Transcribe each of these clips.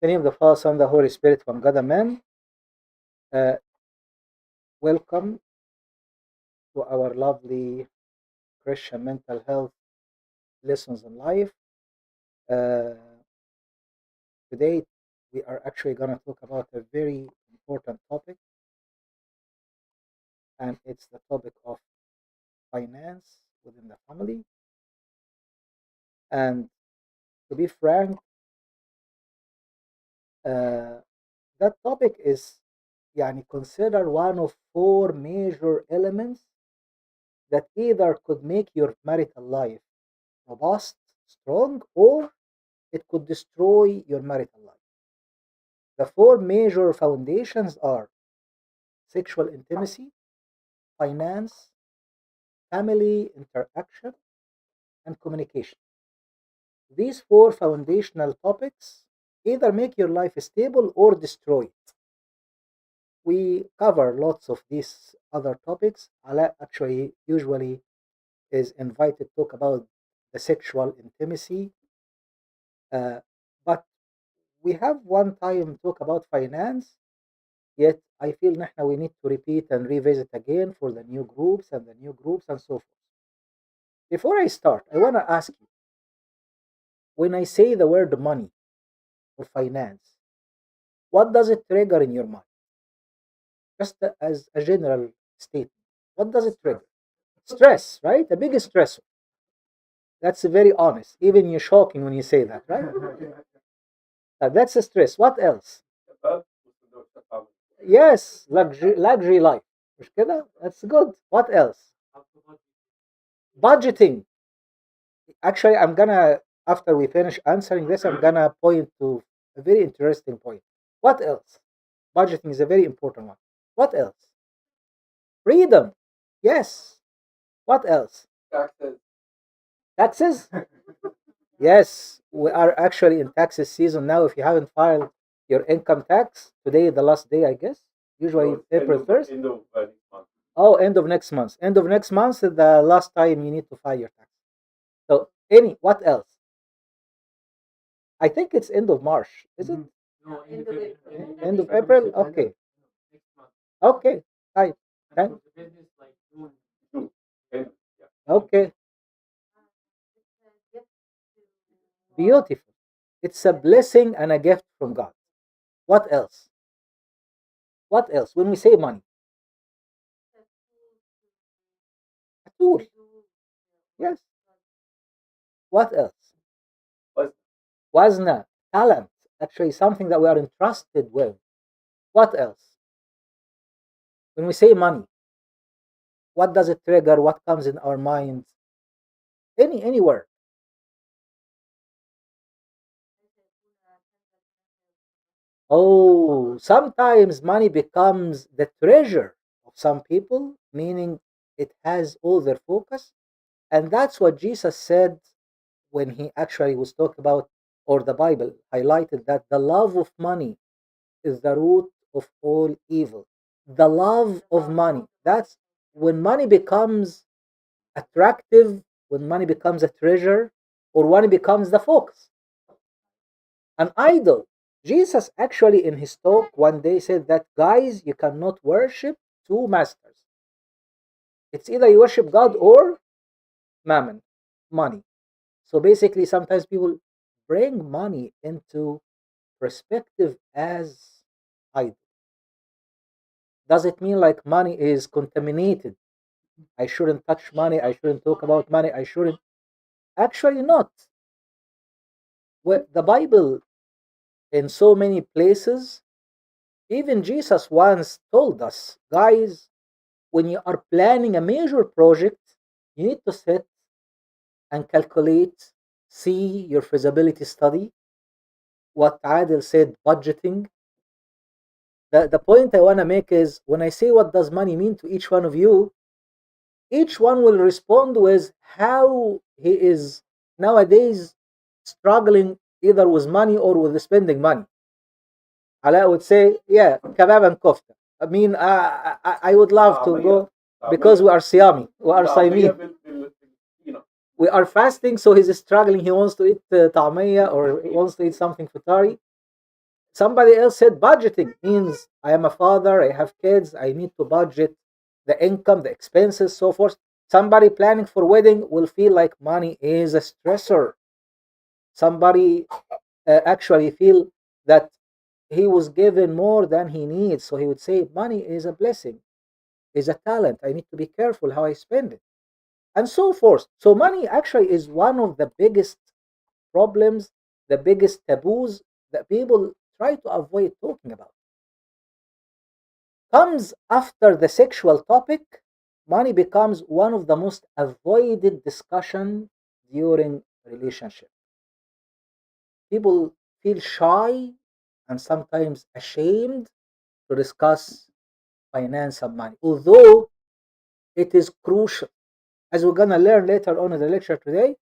the name of the Father, Son, the Holy Spirit, one God, Amen. Uh, Welcome to our lovely Christian mental health lessons in life. Uh, Today, we are actually going to talk about a very important topic, and it's the topic of finance within the family. And to be frank, uh, that topic is considered one of four major elements that either could make your marital life robust, strong, or it could destroy your marital life. The four major foundations are sexual intimacy, finance, family interaction, and communication. These four foundational topics either make your life stable or destroy it. We cover lots of these other topics. Ala actually usually is invited to talk about the sexual intimacy, uh, but we have one time talk about finance. Yet I feel نحن we need to repeat and revisit again for the new groups and the new groups and so forth. Before I start, I want to ask you, when I say the word money or finance, what does it trigger in your mind? Just as a general statement, what does it trigger? Stress, right? The biggest stress. That's very honest. Even you're shocking when you say that, right? That's a stress. What else? Yes, luxury life. مش كده? That's good. What else? Budgeting. Actually, I'm gonna after we finish answering this, I'm gonna point to a very interesting point. What else? Budgeting is a very important one. What else? Freedom. Yes. What else? Taxes? Yes. We are actually in taxes season now. If you haven't filed your income tax, today is the last day, I guess. Usually April 1st. Oh, end of next month. End of next month is the last time you need to file your tax. So what else? I think it's end of March, is it? End of April? Okay. Okay. Hi. Thank. Okay. Beautiful. It's a blessing and a gift from God. What else? What else? When we say money, a tool. Yes. What else? Wazna, talent. Actually, something that we are entrusted with. What else? When we say money, what does it trigger? What comes in our minds? Any word. Oh, sometimes money becomes the treasure of some people, meaning it has all their focus. And that's what Jesus said when he actually was talking about, or the Bible highlighted that the love of money is the root of all evil. The love of money. That's when money becomes attractive, when money becomes a treasure, or money becomes the focus, an idol. Jesus actually in his talk one day said that guys, you cannot worship two masters. It's either you worship God or mammon, money. So basically, sometimes people bring money into perspective as idol. Does it mean like money is contaminated? I shouldn't touch money. I shouldn't talk about money. I shouldn't. Actually, not. Well, the Bible, in so many places, even Jesus once told us, guys, when you are planning a major project, you need to sit and calculate, see your feasibility study. What Adil said, budgeting. The point I want to make is when I say what does money mean to each one of you, each one will respond with how he is nowadays struggling either with money or with spending money. Ala would say, yeah, kebab and kofta. I mean, I would love to go because we are Siami, we are Saimi. We are fasting, so he's struggling. He wants to eat ta'amiyya or he wants to eat something futari. Somebody else said budgeting means I am a father, I have kids, I need to budget the income, the expenses, so forth. Somebody planning for wedding will feel like money is a stressor. Somebody actually feel that he was given more than he needs, so he would say money is a blessing, is a talent. I need to be careful how I spend it, and so forth. So money actually is one of the biggest problems, the biggest taboos that people try to avoid talking about. Comes after the sexual topic, money becomes one of the most avoided discussion during relationship. People feel shy and sometimes ashamed to discuss finance and money, although it is crucial. As we're gonna learn later on in the lecture today,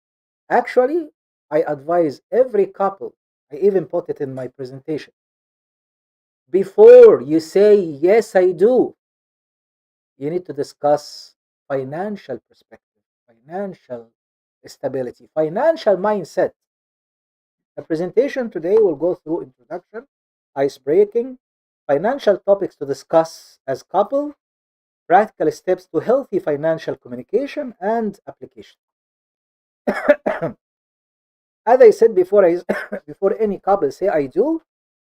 actually, I advise every couple, I even put it in my presentation, before you say yes I do, you need to discuss financial perspective, financial stability, financial mindset. The presentation today will go through introduction, ice breaking, financial topics to discuss as couple, practical steps to healthy financial communication and application. As I said before, before any couple say I do,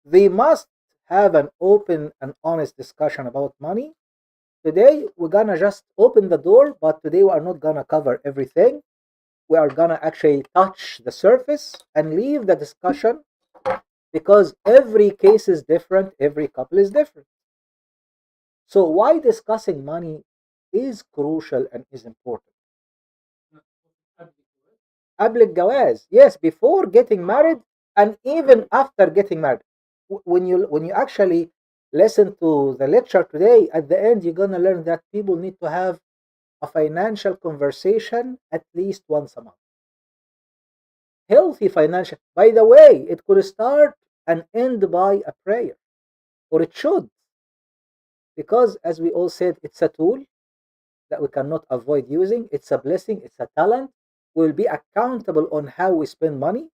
they must have an open and honest discussion about money. Today, we're gonna just open the door, but today we are not gonna cover everything. We are gonna actually touch the surface and leave the discussion because every case is different, every couple is different. So, why discussing money is crucial and is important? قبل الجواز, yes, before getting married and even after getting married. When you actually listen to the lecture today, at the end you're gonna learn that people need to have a financial conversation at least once a month. Healthy financial. By the way, it could start and end by a prayer, or it should, because as we all said, it's a tool that we cannot avoid using. It's a blessing, it's a talent. We'll be accountable on how we spend money.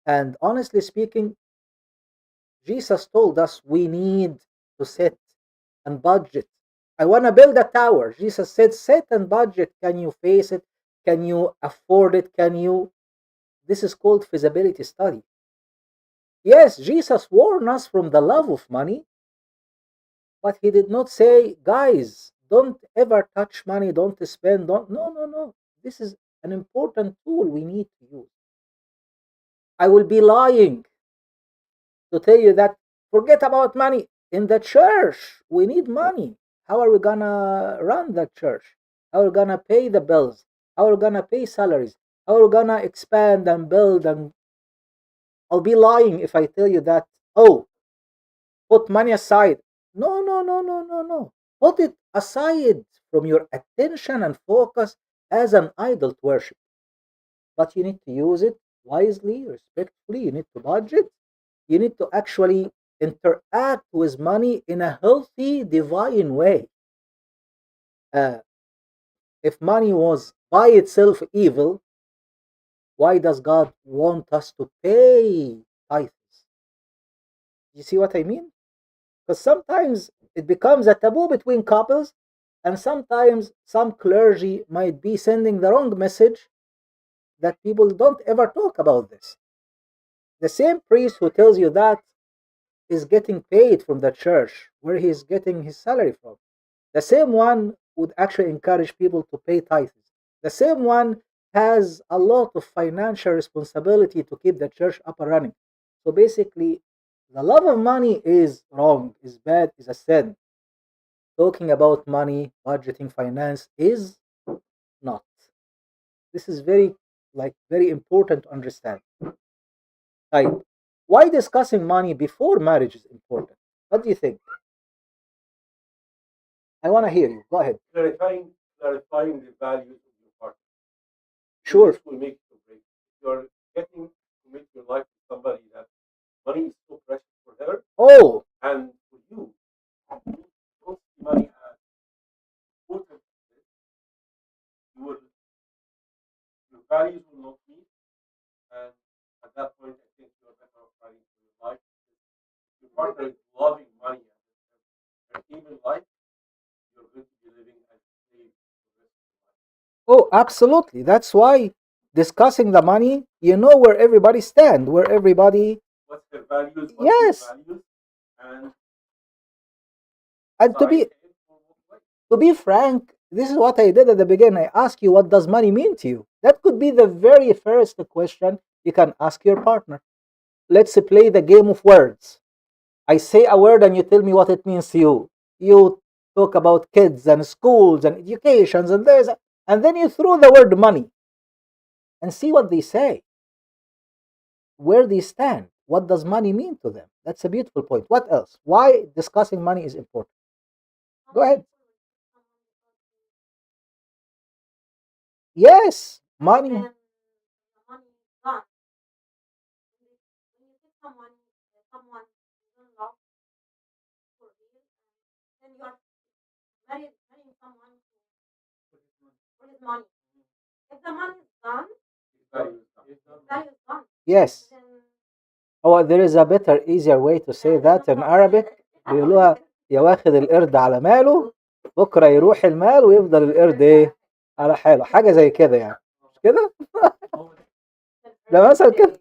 And honestly speaking, Jesus told us we need to set and budget. I want to build a tower. Jesus said, set and budget. Can you face it? Can you afford it? Can you? This is called feasibility study. Yes, Jesus warned us from the love of money, but he did not say, guys, don't ever touch money, don't spend, don't. No, no, no. This is an important tool we need to use. I will be lying to tell you that forget about money. In the church, we need money. How are we gonna run the church? How are we gonna pay the bills? How are we gonna pay salaries? How are we gonna expand and build? And I'll be lying if I tell you that, oh, put money aside. No, no, no, no, no, no. Put it aside from your attention and focus as an idol to worship. But you need to use it wisely, respectfully. You need to budget. You need to actually interact with money in a healthy, divine way. Uh, if money was by itself evil, why does God want us to pay tithes? You see what I mean? Because sometimes it becomes a taboo between couples, and sometimes some clergy might be sending the wrong message that people don't ever talk about this. The same priest who tells you that is getting paid from the church where he's getting his salary from. The same one would actually encourage people to pay tithes. The same one has a lot of financial responsibility to keep the church up and running. So basically, the love of money is wrong, is bad, is a sin. Talking about money, budgeting, finance is not. This is very important to understand. Like, why discussing money before marriage is important? What do you think? I want to hear you. Go ahead. Clarifying the values of your partner. So Sure. this will make it or break. If you're getting to commit your life to somebody that money is so precious for her Oh, and for you, you don't see money as important. You will, your values will not meet, and at that point, I think you're better off fighting for your life. partner is loving money and even life, you're going to be living as a slave for the rest of your life. Oh, absolutely. That's why discussing the money, you know where everybody stand, where everybody, What's their values? What's his yes. values? And And side him for what way? to be frank, this is what I did at the beginning. I ask you, what does money mean to you? That could be the very first question you can ask your partner. Let's play the game of words. I say a word and you tell me what it means to you. You talk about kids and schools and educations and there's, and then you throw the word money and see what they say, where they stand. What does money mean to them? That's a beautiful point. What else? Why discussing money is important? Go ahead. Yes, money. Yes. هو there is a better easier way to say that in Arabic بيقولوها يا واخد القرد على ماله بكرة يروح المال ويفضل القرد ايه على حاله حاجة زي كده يعني مش كده ده مثلا كده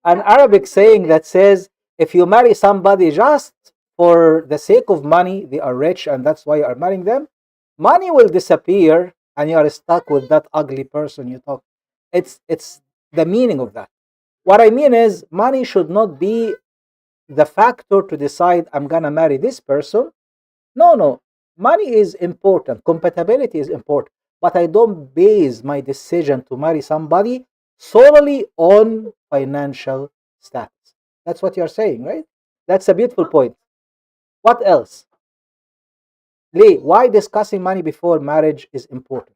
an Arabic saying that says if you marry somebody just for the sake of money they are rich and that's why you are marrying them money will disappear and you are stuck with that ugly person you talk it's the meaning of that what I mean is money should not be the factor to decide I'm gonna marry this person. No, no. Money is important. Compatibility is important. But I don't base my decision to marry somebody solely on financial status. That's what you're saying, right? That's a beautiful point. What else? Lee, why discussing money before marriage is important?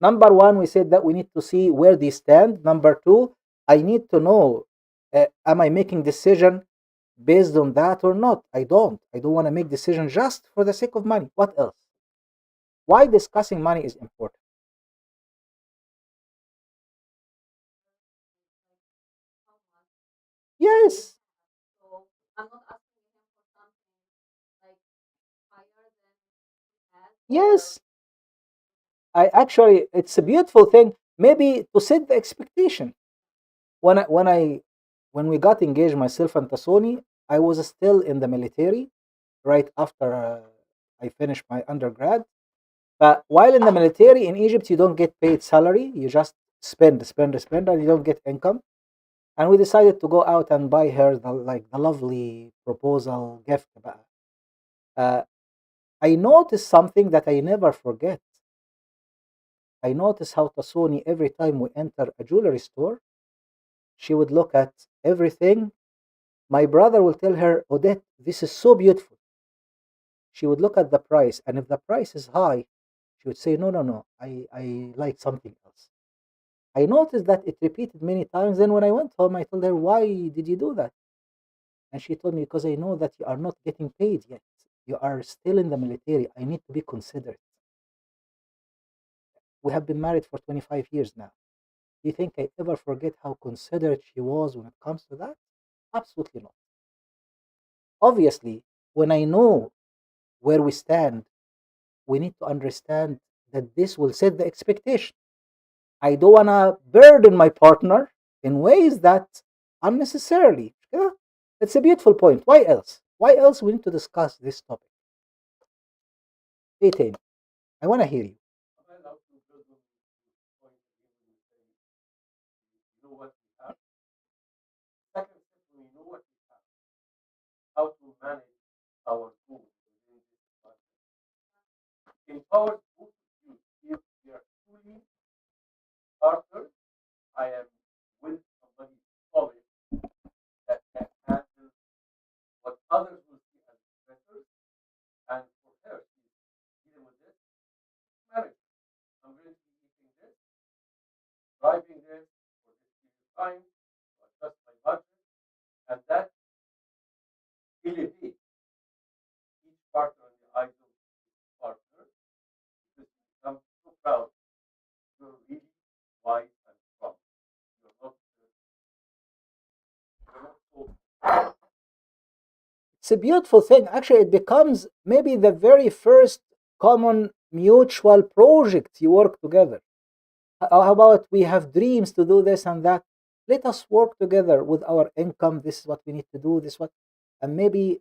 Number one, we said that we need to see where they stand. Number two, I need to know am I making decision based on that or not? I don't. I don't want to make decision just for the sake of money. What else? Why discussing money is important? Yes. Yes. I actually it's a beautiful thing. Maybe to set the expectation. When I when we got engaged, myself and Tasoni, I was still in the military right after I finished my undergrad. But while in the military in Egypt, you don't get paid salary. You just spend, spend, spend, and you don't get income. And we decided to go out and buy her the lovely proposal gift. Uh, I noticed something that I never forget. I noticed how Tasoni, every time we enter a jewelry store, she would look at everything. My brother will tell her, Odette, this is so beautiful. She would look at the price, and if the price is high, she would say, no, no, no, I like something else. I noticed that it repeated many times. Then when I went home, I told her, why did you do that? And she told me, because I know that you are not getting paid yet. You are still in the military. I need to be considerate. We have been married for 25 years now. Do you think I ever forget how considerate she was when it comes to that? Absolutely not. Obviously, when I know where we stand, we need to understand that this will set the expectation. I don't want to burden my partner in ways that unnecessarily. Yeah? It's a beautiful point. Why else? Why else we need to discuss this topic? 18. I want to hear you. I love to build on this point again when you say you know what we have. Second step, when you know what we have, how to manage our goals within this budget. Empowers both of you. If we are truly partners, I am with somebody solid that can handle what others will see as pressures. And for her, she's dealing with this marriage. I'm going to be eating this, driving this for this period of time, to adjust my budget, and that elevates each partner in the eyes of each partner because you become so proud. You're really wise and strong. You're not, you're not so It's a beautiful thing. Actually, it becomes maybe the very first common mutual project you work together. How about we have dreams to do this and that? Let us work together with our income. This is what we need to do. This what, and maybe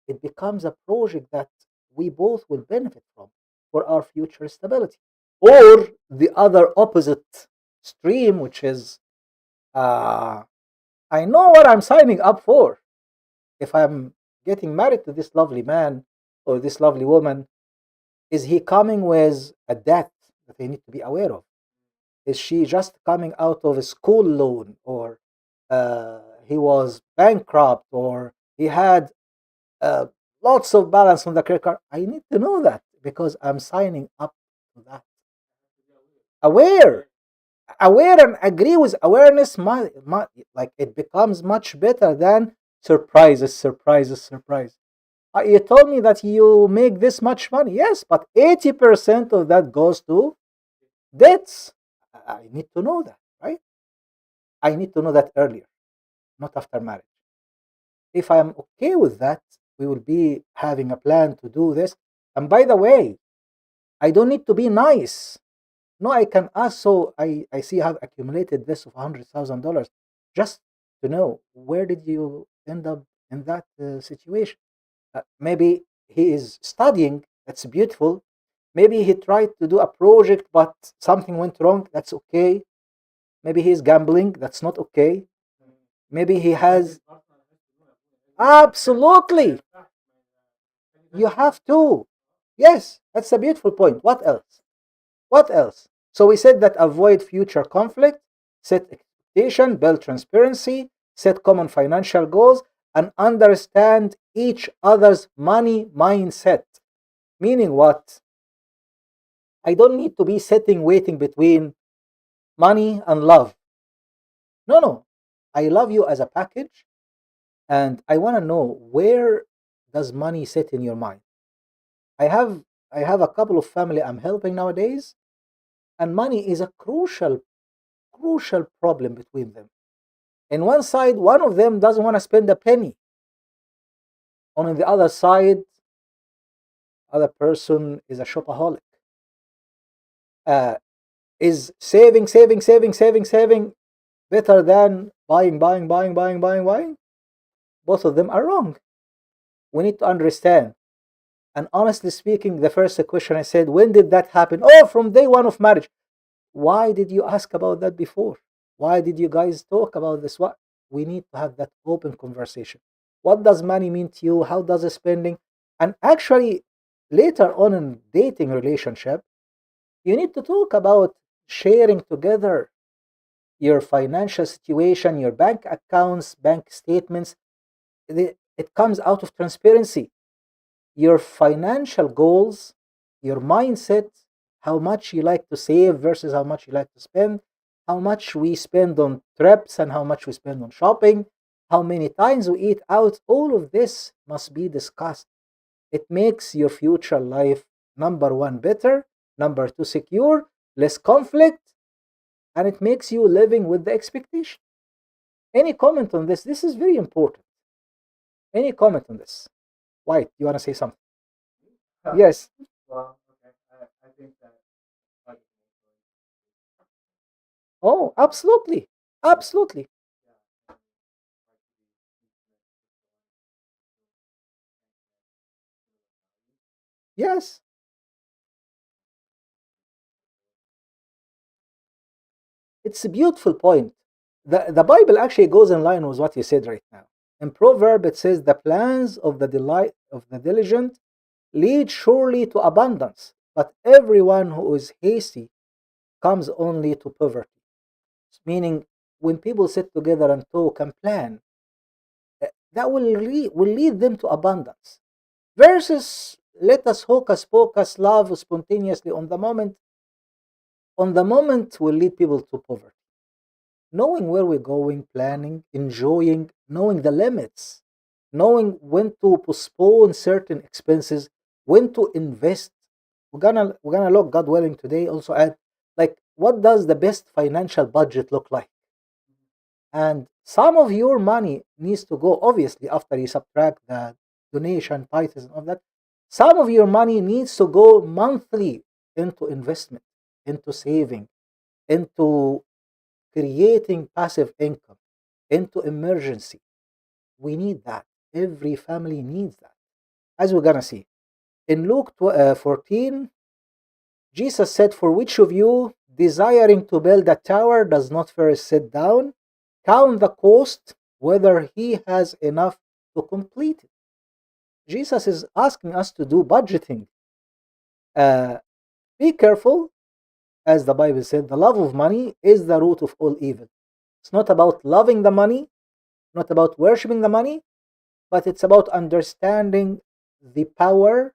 it becomes a project that we both will benefit from for our future stability. Or the other opposite stream, which is uh, I know what I'm signing up for. If I'm getting married to this lovely man or this lovely woman, is he coming with a debt that they need to be aware of? Is she just coming out of a school loan, or he was bankrupt, or he had uh, lots of balance on the credit card? I need to know that because I'm signing up to that. Aware, aware, and agree with awareness. Like it becomes much better than surprises, surprises, surprise. You told me that you make this much money. Yes, but 80% of that goes to debts. I need to know that, right? I need to know that earlier, not after marriage. If I'm okay with that, we will be having a plan to do this. And by the way, I don't need to be nice. No, I can ask. So I see you have accumulated this of $100,000 just to know where did you end up in that situation. Maybe he is studying. That's beautiful. Maybe he tried to do a project, but something went wrong. That's okay. Maybe he's gambling. That's not okay. Maybe he has. Absolutely. You have to. Yes, that's a beautiful point. What else? What else? So we said that avoid future conflict, set expectation, build transparency, set common financial goals, and understand each other's money mindset. Meaning what? I don't need to be sitting waiting between money and love. No, no. I love you as a package, and I want to know where does money sit in your mind. I have I have a couple of family I'm helping nowadays, and money is a crucial problem between them. In one side, one of them doesn't want to spend a penny. On the other side, other person is a shopaholic. Uh, is saving better than buying? Both of them are wrong. We need to understand. And honestly speaking, the first question I said, when did that happen? Oh, from day one of marriage. Why did you ask about that before? Why did you guys talk about this? What we need to have that open conversation. What does money mean to you? How does it spending? And actually, later on in dating relationship, you need to talk about sharing together your financial situation, your bank accounts, bank statements. It comes out of transparency. Your financial goals, your mindset, how much you like to save versus how much you like to spend, how much we spend on trips and how much we spend on shopping, how many times we eat out. All of this must be discussed. It makes your future life number one better, number two secure, less conflict, and it makes you living with the expectation. Any comment on this? This is very important. Any comment on this? White, you want to say something? Yes. Oh, absolutely. Absolutely. Yes. It's a beautiful point. The Bible actually goes in line with what you said right now. In Proverb, it says, the plans of the delight of the diligent lead surely to abundance, but everyone who is hasty comes only to poverty. Meaning, when people sit together and talk and plan, that will lead them to abundance. Versus, let us hocus pocus, love spontaneously on the moment will lead people to poverty. Knowing where we're going, planning, enjoying, knowing the limits, knowing when to postpone certain expenses, when to invest. We're gonna look, God willing, today also at like what does the best financial budget look like? And some of your money needs to go obviously after you subtract donation, tithes, and all that. Some of your money needs to go monthly into investment, into saving, into creating passive income, into emergency. We need that. Every family needs that. As we're going to see. In Luke 14, Jesus said, "For which of you, desiring to build a tower, does not first sit down, count the cost, whether he has enough to complete it?" Jesus is asking us to do budgeting. Uh, be careful, as the Bible said, the love of money is the root of all evil. It's not about loving the money, not about worshiping the money, but it's about understanding the power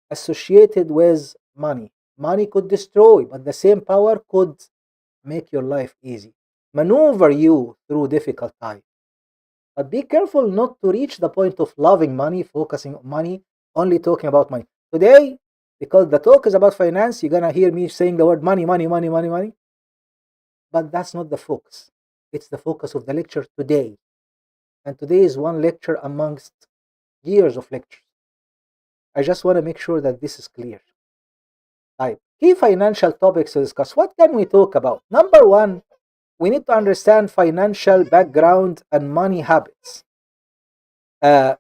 associated with money. Money could destroy, but the same power could make your life easy, maneuver you through difficult times. But be careful not to reach the point of loving money, focusing on money, only talking about money. Today, because the talk is about finance, you're gonna hear me saying the word money, money, money, money, money. But that's not the focus. It's the focus of the lecture today. And today is one lecture amongst years of lectures. I just want to make sure that this is clear. Type key financial topics to discuss. What can we talk about? Number one, we need to understand financial background and money habits. Uh,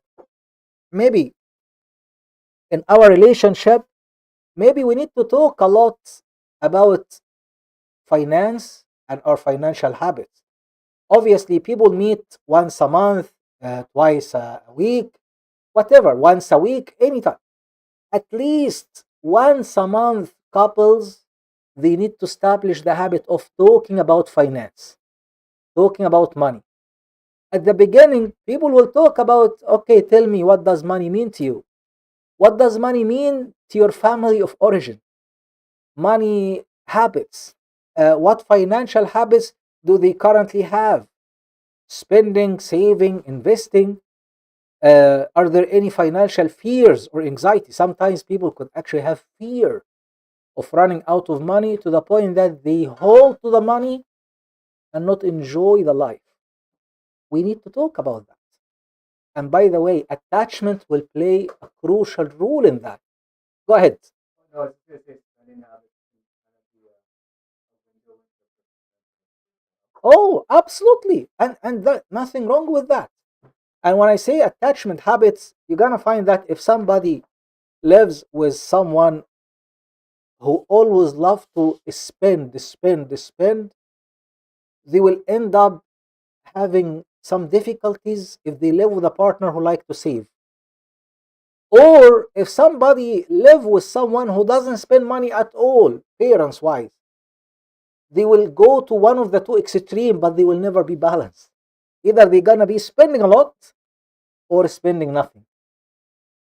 maybe in our relationship, maybe we need to talk a lot about finance and our financial habits. Obviously, people meet once a month, twice a week, whatever, once a week, anytime. At least once a month, couples, they need to establish the habit of talking about finance, talking about money. At the beginning, people will talk about, okay, tell me, what does money mean to you? What does money mean to your family of origin? Money habits. What financial habits do they currently have? Spending, saving, investing. Are there any financial fears or anxiety? Sometimes people could actually have fear of running out of money to the point that they hold to the money and not enjoy the life. We need to talk about that. And by the way, attachment will play a crucial role in that. Go ahead. No, it's spending habits kind of the Oh, absolutely. And that, nothing wrong with that. And when I say attachment habits, you're going to find that if somebody lives with someone who always love to spend, they will end up having some difficulties if they live with a partner who like to save. Or if somebody live with someone who doesn't spend money at all, parents wise, they will go to one of the two extreme, but they will never be balanced. Either they're gonna be spending a lot or spending nothing.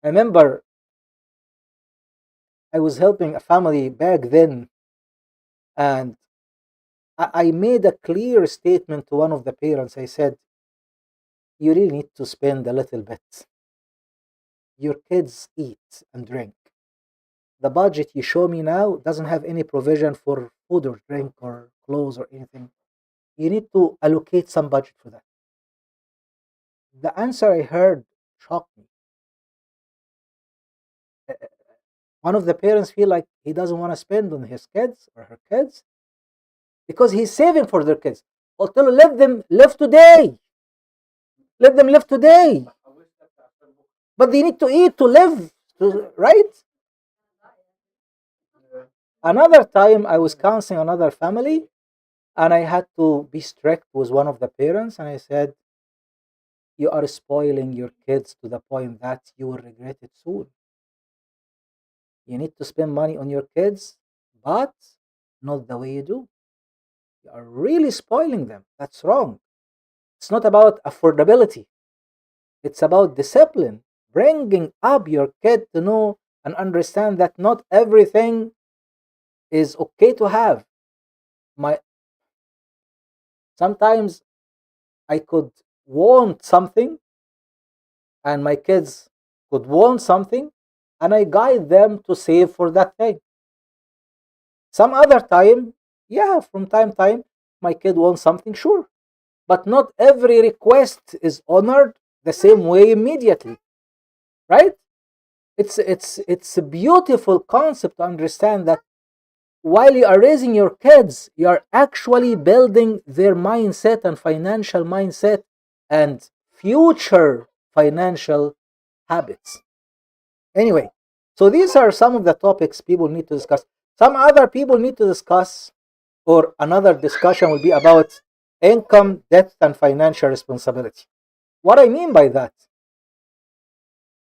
I remember I was helping a family back then, and I made a clear statement to one of the parents. I said, "You really need to spend a little bit. Your kids eat and drink. The budget you show me now doesn't have any provision for food or drink or clothes or anything. You need to allocate some budget for that." The answer I heard shocked me. Uh, One of the parents feel like he doesn't want to spend on his kids or her kids because he's saving for their kids. Well, tell them, let them live today. Let them live today. I wish that after book. But they need to eat to live, right? Another time I was counseling another family and I had to be strict with one of the parents and I said, "You are spoiling your kids to the point that you will regret it soon. You need to spend money on your kids, but not the way you do. You are really spoiling them. That's wrong. It's not about affordability, it's about discipline, bringing up your kid to know and understand that not everything is okay to have. My Sometimes I could want something and my kids could want something and I guide them to save for that thing. Some other time, yeah, from time to time, my kid wants something, sure. But not every request is honored the same way immediately. right? It's a beautiful concept to understand that while you are raising your kids, you are actually building their mindset and financial mindset and future financial habits. Anyway, so these are some of the topics people need to discuss. Some other people need to discuss, or another discussion will be about income, debt, and financial responsibility. What I mean by that,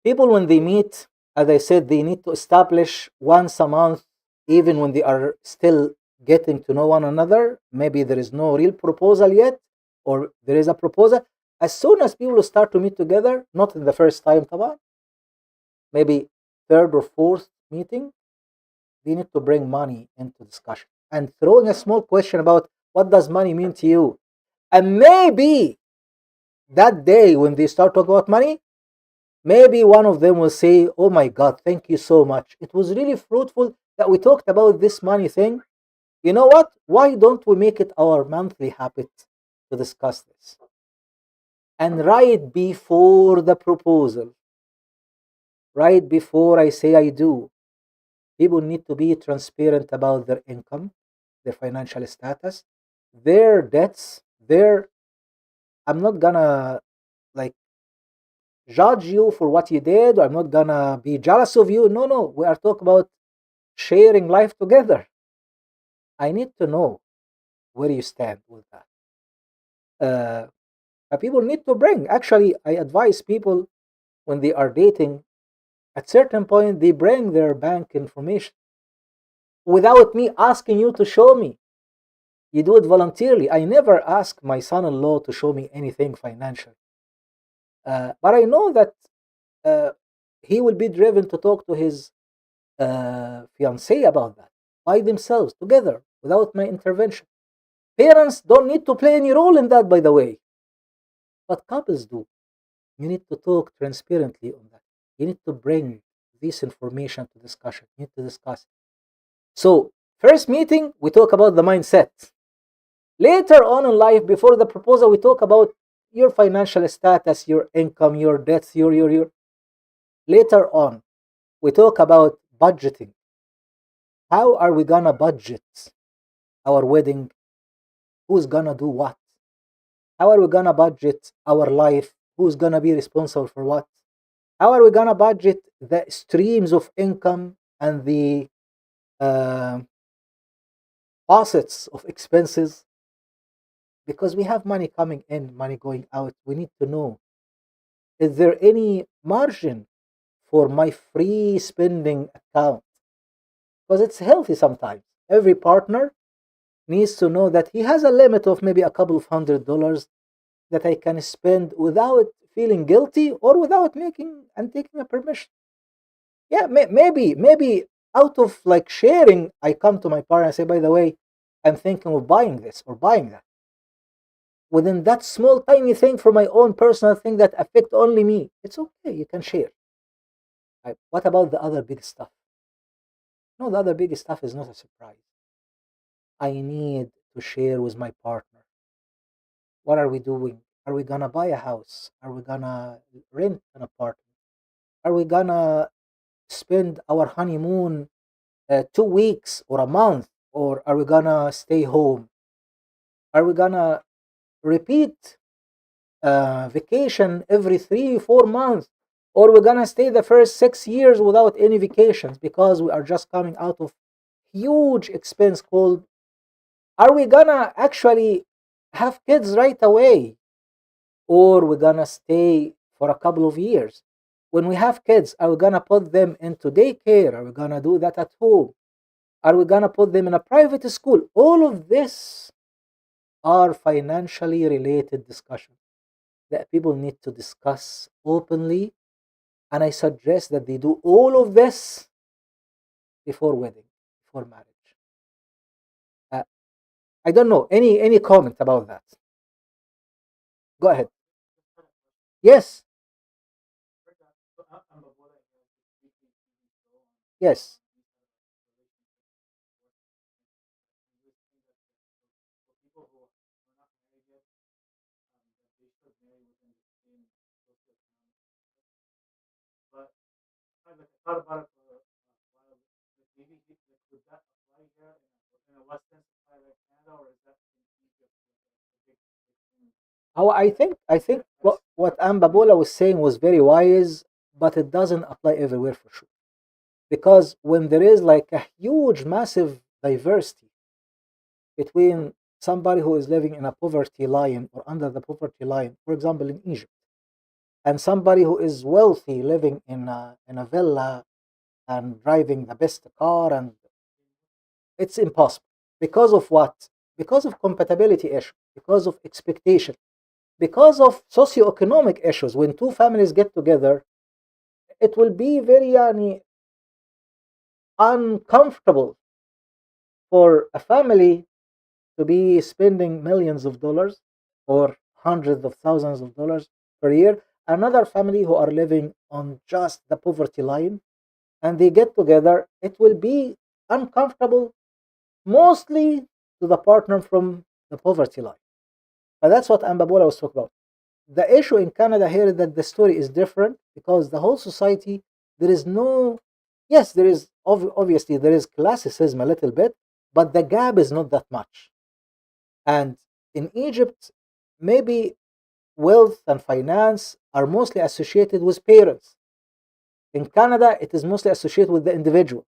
people when they meet, as I said, they need to establish once a month, even when they are still getting to know one another. Maybe there is no real proposal yet, or there is a proposal. As soon as people start to meet together, not in the first time, طبعا, maybe third or fourth meeting, they need to bring money into discussion and throwing a small question about what does money mean to you. And maybe that day when they start talking about money, maybe one of them will say, "Oh my God, thank you so much. It was really fruitful that we talked about this money thing. You know what? Why don't we make it our monthly habit to discuss this?" And right before the proposal, right before I say I do, people need to be transparent about their income, their financial status, their debts, their. I'm not gonna like judge you for what you did, or I'm not gonna be jealous of you. No, no, we are talking about sharing life together. I need to know where you stand with that. People need to bring. Actually, I advise people when they are dating, at certain point, they bring their bank information without me asking you to show me. You do it voluntarily. I never ask my son-in-law to show me anything financial, but I know that uh, he will be driven to talk to his fiancée about that by themselves, together, without my intervention. Parents don't need to play any role in that, by the way, but couples do. You need to talk transparently on that. You need to bring this information to discussion. You need to discuss. So, first meeting, we talk about the mindset. Later on in life, before the proposal, we talk about your financial status, your income, your debts, your. Later on, we talk about budgeting. How are we gonna budget our wedding? Who's gonna do what? How are we gonna budget our life? Who's gonna be responsible for what? How are we gonna budget the streams of income and the uh, faucets of expenses? Because we have money coming in, money going out. We need to know, is there any margin for my free spending account? Because it's healthy sometimes. Every partner needs to know that he has a limit of maybe a couple of $100 that I can spend without feeling guilty or without making and taking a permission. Yeah, maybe out of like sharing, I come to my partner and say, by the way, I'm thinking of buying this or buying that. Within that small tiny thing for my own personal thing that affect only me, it's okay. You can share. Right? What about the other big stuff? No, the other big stuff is not a surprise. I need to share with my partner. What are we doing? Are we gonna buy a house? Are we gonna rent an apartment? Are we gonna spend our honeymoon 2 weeks or a month? Or are we gonna stay home? Are we gonna repeat vacation every 3 4 months? Or we're gonna stay the first 6 years without any vacations because we are just coming out of huge expense called, are we gonna actually have kids right away, or we're gonna stay for a couple of years? When we have kids, are we gonna put them into daycare? Are we gonna do that at home? Are we gonna put them in a private school? All of this are financially related discussions that people need to discuss openly, and I suggest that they do all of this before wedding, before marriage. Uh, I don't know any comment about that. Go ahead. Yes, yes. Oh, I think what Ambabola was saying was very wise, but it doesn't apply everywhere for sure. Because when there is like a huge, massive diversity between somebody who is living in a poverty line or under the poverty line, for example, in Egypt, and somebody who is wealthy living in a villa and driving the best car, and it's impossible. Because of what? Because of compatibility issues, because of expectation, because of socioeconomic issues. When two families get together, it will be very uncomfortable for a family to be spending millions of dollars or hundreds of thousands of dollars per year. Another family who are living on just the poverty line and they get together, it will be uncomfortable mostly to the partner from the poverty line. But that's what Ambabola was talking about. The issue in Canada here is that the story is different because the whole society, there is no, yes, there is obviously there is classicism a little bit, but the gap is not that much. And in Egypt, maybe wealth and finance are mostly associated with parents. In Canada, it is mostly associated with the individual.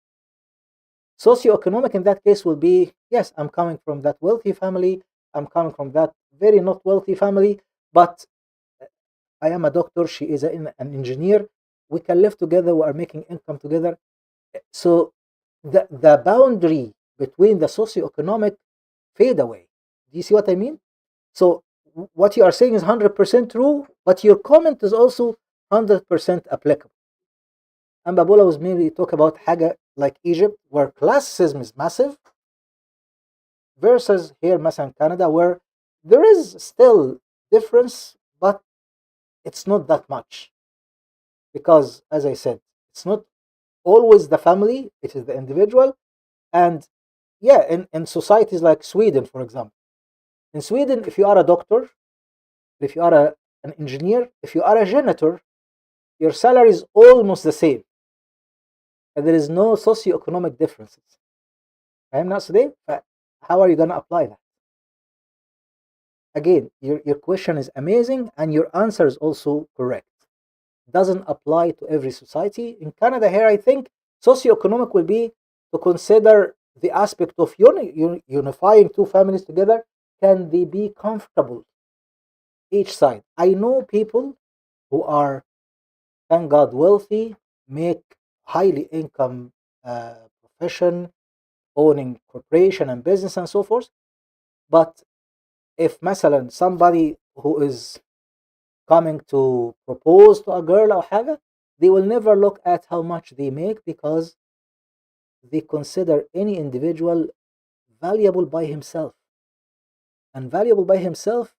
Socioeconomic in that case will be yes, I'm coming from that wealthy family, I'm coming from that very not wealthy family, but I am a doctor, she is an engineer. We can live together, we are making income together. So the boundary between the socioeconomic fade away. Do you see what I mean? So what you are saying is 100% true, but your comment is also 100% applicable. And Babola was maybe talk about حاجة like Egypt where classicism is massive versus here مثلا Canada where there is still difference, but it's not that much because as I said, it's not always the family, it is the individual. And yeah, in societies like Sweden, for example, in Sweden, if you are a doctor, if you are an engineer, if you are a janitor, your salary is almost the same. And there is no socioeconomic differences. فاهم نقصد ايه؟ How are you going to apply that? Again, your question is amazing and your answer is also correct. Doesn't apply to every society. In Canada here, I think socioeconomic will be to consider the aspect of unifying two families together. Can they be comfortable each side? I know people who are, thank God, wealthy, make highly income profession, owning corporation and business and so forth. But if مثلا somebody who is coming to propose to a girl or حاجة, they will never look at how much they make because they consider any individual valuable by himself. And valuable by himself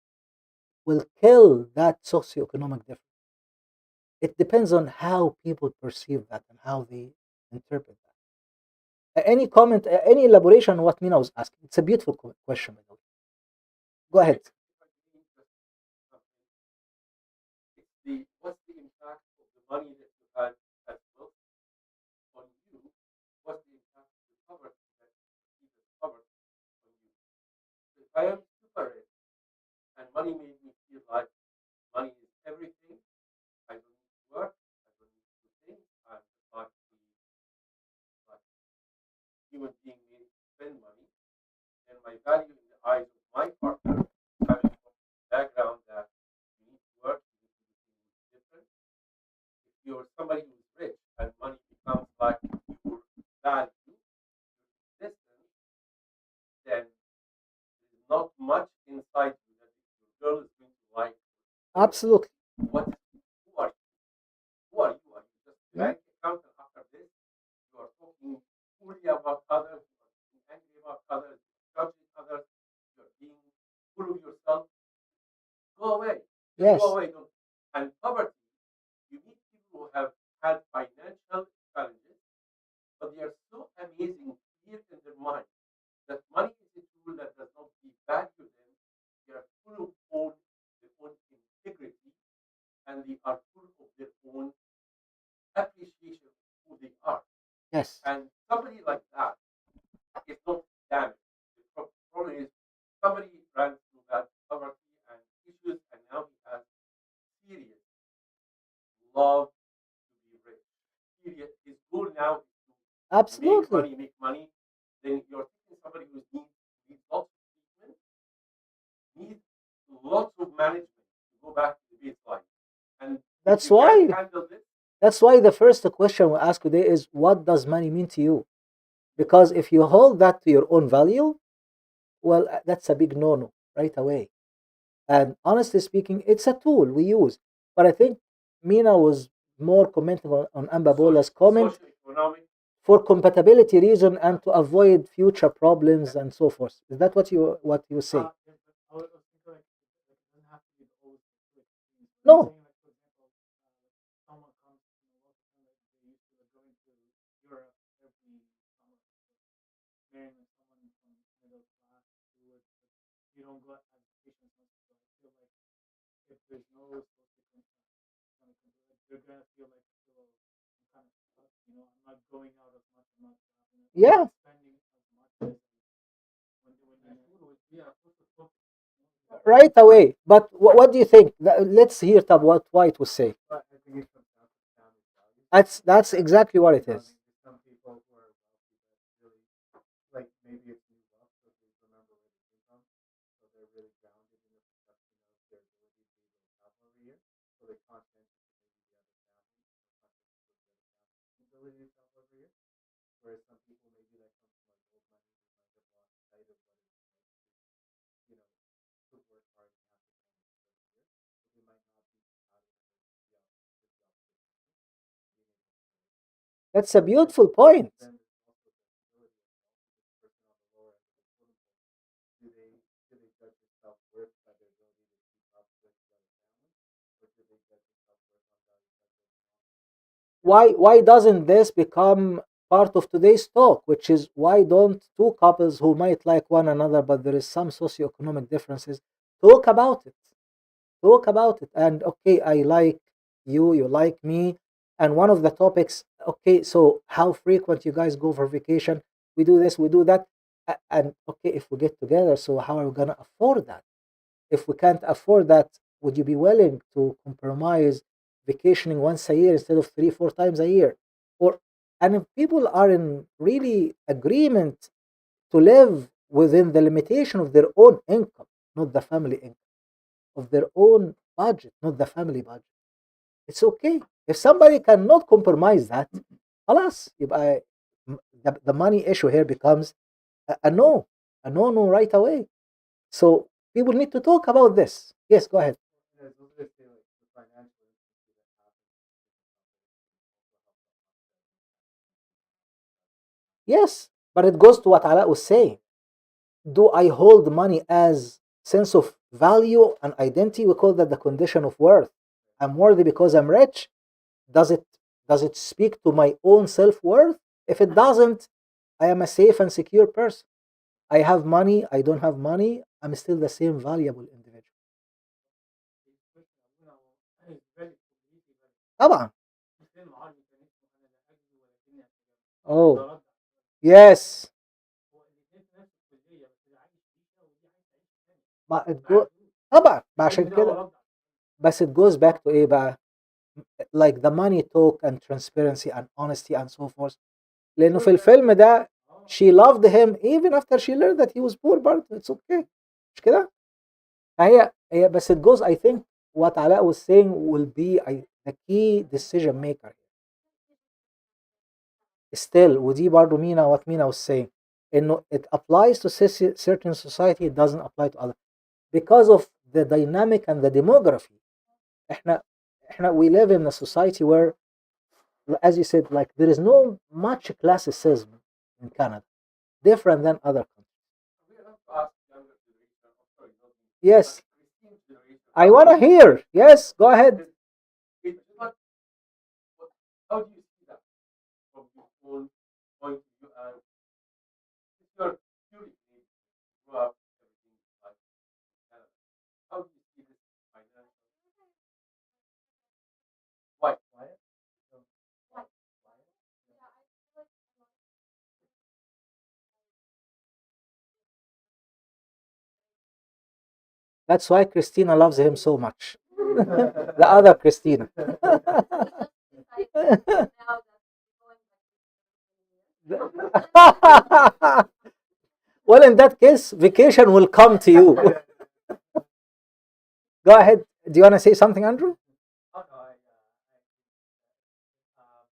will kill that socioeconomic difference. It depends on how people perceive that and how they interpret that. Any comment, any elaboration on what Mina was asking? It's a beautiful question, by the way. Go ahead. It's what's the impact of the money that you had as wealth on you? What's the impact of the poverty that you perceive as poverty on you? So if I am super rich and money made me feel like money is everything, I don't need to work, I don't need to do things, I'm just like human being made to spend money, and my value in the eyes of my partner, coming from the background that you need to work, you need to do things different. If you're somebody who's rich and money becomes like your value, your existence, then there's not much inside you that your girl is going to like. Absolutely. What? Who are you? Who are you? Are you just a Yeah. bank account? And after this, you are talking poorly about others. You are being angry about others. You are judging others. You are being full of yourself. Go away. Just Yes. go away. Don't. And poverty, you meet people who have had financial challenges, but they are so amazing, clear in their mind that money is a tool that does not devalue them. They are full of their own integrity, and they are full of their own Yes. And somebody like that is not damaged. The problem is somebody ran through that poverty and issues, and now he has serious love to be rich. Serious. His goal now is to Absolutely. make money. Then you're taking somebody who needs lots of treatment, needs lots of management to go back to the baseline. And if That's you can't why. handle this, That's why the first question we ask today is, what does money mean to you? Because if you hold that to your own value, well, that's a big no-no right away. And honestly speaking, it's a tool we use. But I think Mina was more commenting on Ambabola's comment socioeconomic. for compatibility reason and to avoid future problems and so forth. Is that what you say? No. Yeah, right away. But what do you think? Let's hear Tab what White would say. That's exactly what it is. That's a beautiful point. Why doesn't this become part of today's talk, which is why don't two couples who might like one another but there is some socioeconomic differences talk about it? Talk about it. And okay, I like you, you like me. And one of the topics, okay, so how frequent you guys go for vacation? We do this, we do that. And okay, if we get together, so how are we gonna afford that? If we can't afford that, would you be willing to compromise vacationing once a year instead of three, four times a year? Or and if people are in really agreement to live within the limitation of their own income, not the family income, of their own budget, not the family budget. It's okay. If somebody cannot compromise that, خلاص يبقى the money issue here becomes a no, a no right away. So people need to talk about this. Yes, go ahead. Yes, but it goes to what Ala was saying. Do I hold money as sense of value and identity? We call that the condition of worth. I'm worthy because I'm rich. Does it does it speak to my own self-worth? If it doesn't, I am a safe and secure person. I have money, I don't have money, I'm still the same valuable individual. طبعا. Oh, yes. ما it go... طبعا ما عشان كده بس it goes back to ايه بقى like the money talk and transparency and honesty and so forth لانه في الفيلم ده she loved him even after she learned that he was poor برضه it's okay مش كده هي بس it goes I think what Alaa was saying will be the key decision maker still ودي برضه مينا what مينا was saying انه it applies to certain society it doesn't apply to others because of the dynamic and the demography احنا we live in a society where as you said like there is no much classicism in Canada different than other countries. Yes, I want to hear. Yes, go ahead. It's not how do you see that from your own point of view as if you're purely Canadian, you grew up everything like in Canada. How do you see this financial? Why? That's why Christina loves him so much. The other Christina. Well, in that case, vacation will come to you. Go ahead. Do you want to say something, Andrew? Oh no, um,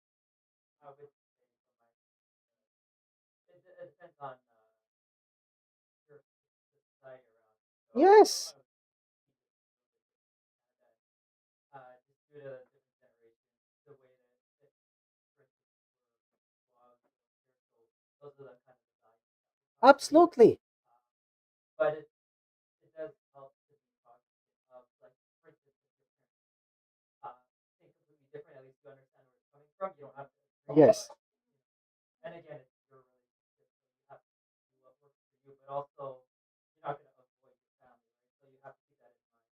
I would say from my it depends on your the society around. So Yes, I would just due to different generations, the way that for instance, laws or spiritual, those are the kind of the values that will come from. absolutely. Um, but it does help to be cognizant of like for instance if your parents think completely different, at least you understand where it's coming from. You don't have to agree, Yes, but and again, it's your relationship, so you have to do what works for you, but also you're not going to avoid your family, right? So you have to keep that in mind.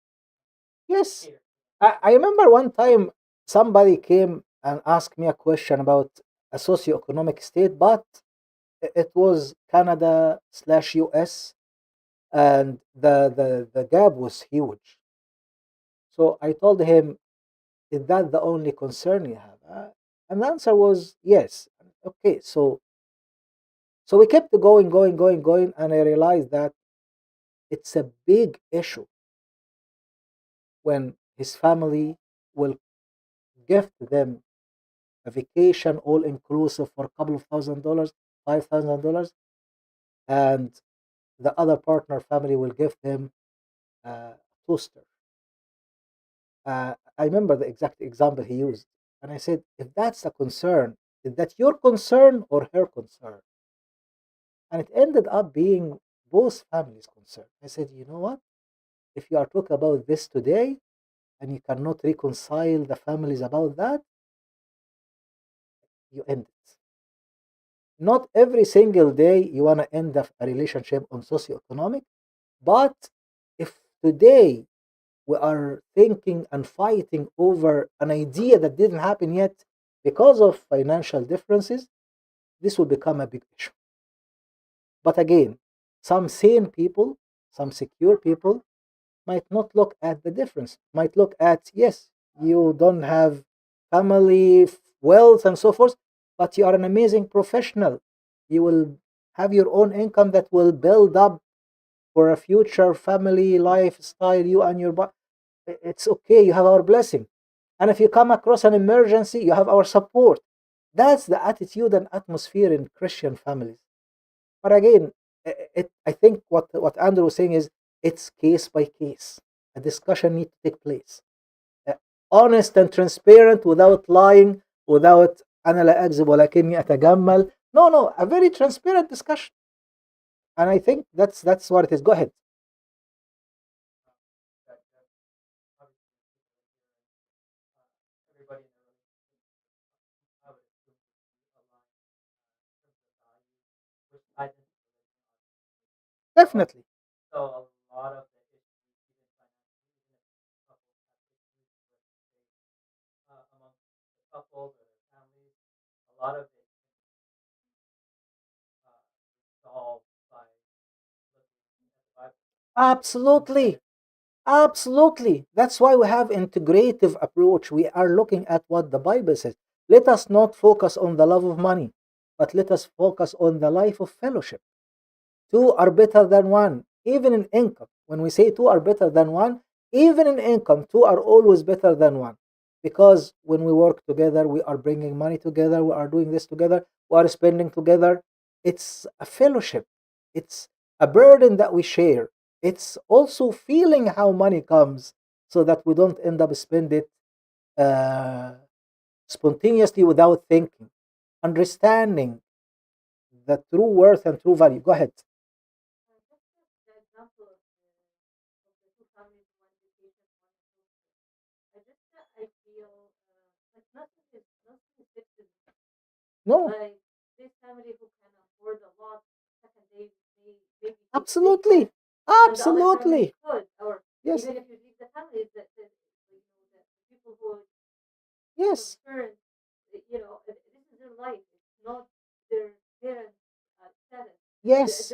yes. Cater to them. I remember one time somebody came and asked me a question about a socioeconomic state, but it was Canada slash US, and the gap was huge. So I told him, is that the only concern you have? And the answer was yes. Okay, so we kept going, and I realized that it's a big issue when his family will gift them a vacation all inclusive for a couple of $1,000, $5,000, and the other partner family will give him a toaster. I remember the exact example he used. And I said, if that's a concern, is that your concern or her concern? And it ended up being both families' concern. I said, you know what? If you are talking about this today and you cannot reconcile the families about that, you end it. Not every single day you want to end a relationship on socioeconomic, but if today we are thinking and fighting over an idea that didn't happen yet because of financial differences, this will become a big issue. But again, some sane people, some secure people might not look at the difference, might look at, yes, you don't have family, wealth, and so forth, but you are an amazing professional. You will have your own income that will build up for a future family lifestyle, you and your it's okay, you have our blessing. And if you come across an emergency, you have our support. That's the attitude and atmosphere in Christian families. But again, I think what Andrew was saying is it's case by case. A discussion needs to take place. Uh, Honest and transparent without lying, without أنا لا أكذب ولكني أتجمل. No, no, a very transparent discussion. And I think that's what it is. Go ahead. That obviously everybody in the relationship, I would assume, would be aligned in terms of values, which ties into religion, obviously. So, Definitely. so a lot of the issues, even financially, even if couples have issues with, say, amongst the couples or their families, a lot of it can resolved by looking at the Bible. Absolutely. Absolutely. That's why we have integrative approach. We are looking at what the Bible says. Let us not focus on the love of money, but let us focus on the life of fellowship. Two are better than one, even in income. When we say two are better than one, even in income, two are always better than one. Because when we work together, we are bringing money together, we are doing this together, we are spending together. It's a fellowship, it's a burden that we share. It's also feeling how money comes so that we don't end up spend it uh, spontaneously without thinking. Understanding the true worth and true value. Go ahead. No, absolutely. Absolutely. Yes. Yes. Yes.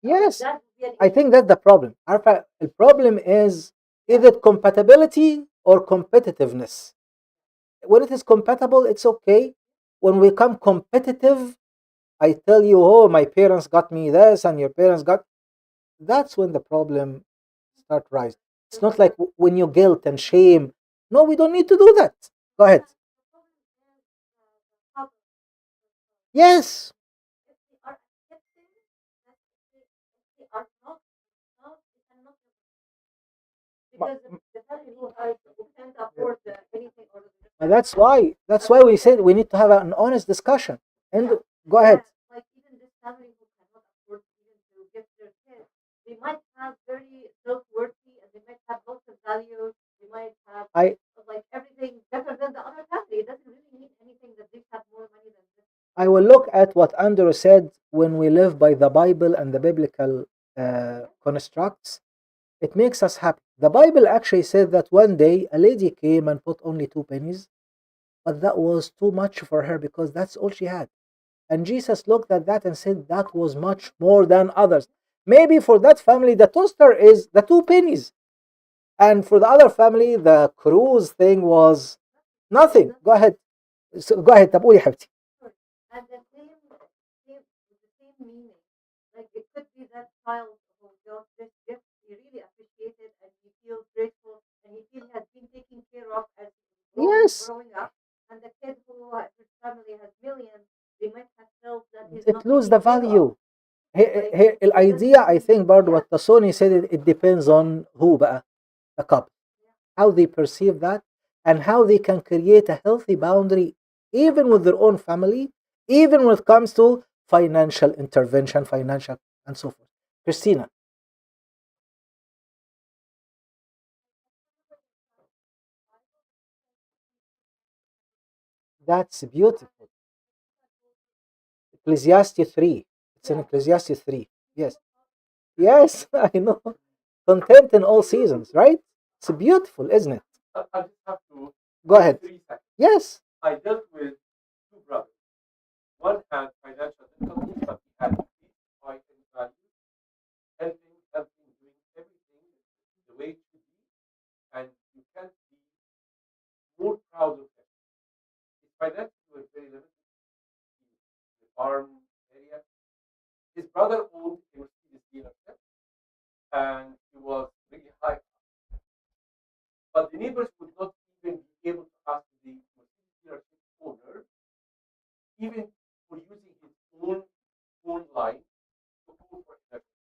Yes, I think that's the problem. عارفة the problem is it compatibility or competitiveness? When it is compatible, it's okay. When we come competitive, I tell you, oh, my parents got me this, and your parents got. That's when the problem start rising. It's not like when you guilt and shame. No, we don't need to do that. Go ahead. Yes. But, but that's why we said we need to have an honest discussion. And go ahead. I I will look at what Andrew said when we live by the Bible and the biblical constructs. It makes us happy. The Bible actually said that one day a lady came and put only 2 pennies, but that was too much for her because that's all she had. And Jesus looked at that and said that was much more than others. Maybe for that family, the toaster is the 2 pennies. And for the other family, the cruise thing was nothing. Go ahead. So, go ahead. طب قولي يا حبيبتي. Yes. It lose the value. الidea I think برضه what Tasoni said it depends on who بقى the couple, how they perceive that and how they can create a healthy boundary even with their own family, even when it comes to financial intervention, financial and so forth. Christina, that's beautiful. Ecclesiastes 3. It's in Ecclesiastes 3. Yes. Yes, I know. Content in all seasons, right? It's beautiful, isn't it? I just have to Go ahead. 3 seconds. Yes. I dealt with two brothers. One had financial difficulties, but he had peace, fight, and value, helping, doing everything the way it should be, and you can't be more proud of him. His finances were very limited. He's in the farm area. His brother owned a Mercedes dealership, and he was really high. But the neighbors would not even be able to ask the Mercedes dealership owner, even for using his own phone line to call for emergency.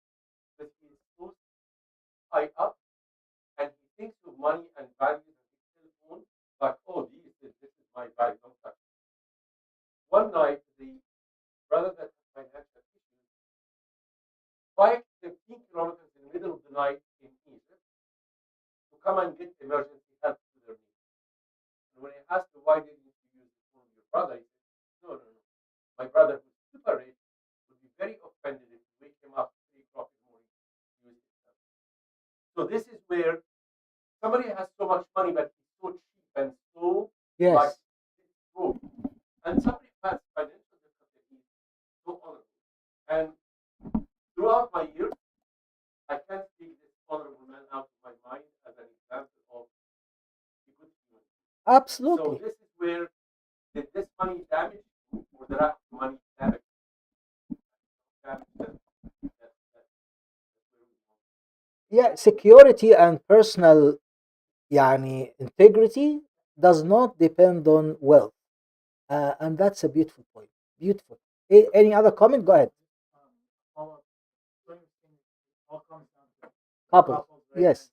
But he is so high up, and he thinks of money and values of his cell phone like, oh, this is my value. Don't touch it. One night, the brother that had financial issues biked 15 kilometers in the middle of the night in Egypt to come and get emergency help to their needs. And when I asked him, why didn't you use the phone of your brother, he said, no, no, no. My brother, who's super rich, would be very offended if you wake him up at 3 o'clock in the morning to use his phone. So this is where somebody has so much money, but he's so cheap and so like Yes. broke. And somebody who has financial difficulties, so honorable. And throughout my years, I can't take this honorable man out of my mind as an example of a good human. So Absolutely. this is where did this money damage you, or the lack of money damage them? That's where we want. Yeah, security and personal يعني integrity does not depend on wealth. And that's a beautiful point. Beautiful. Any other comment? Go ahead. Couple. Yes.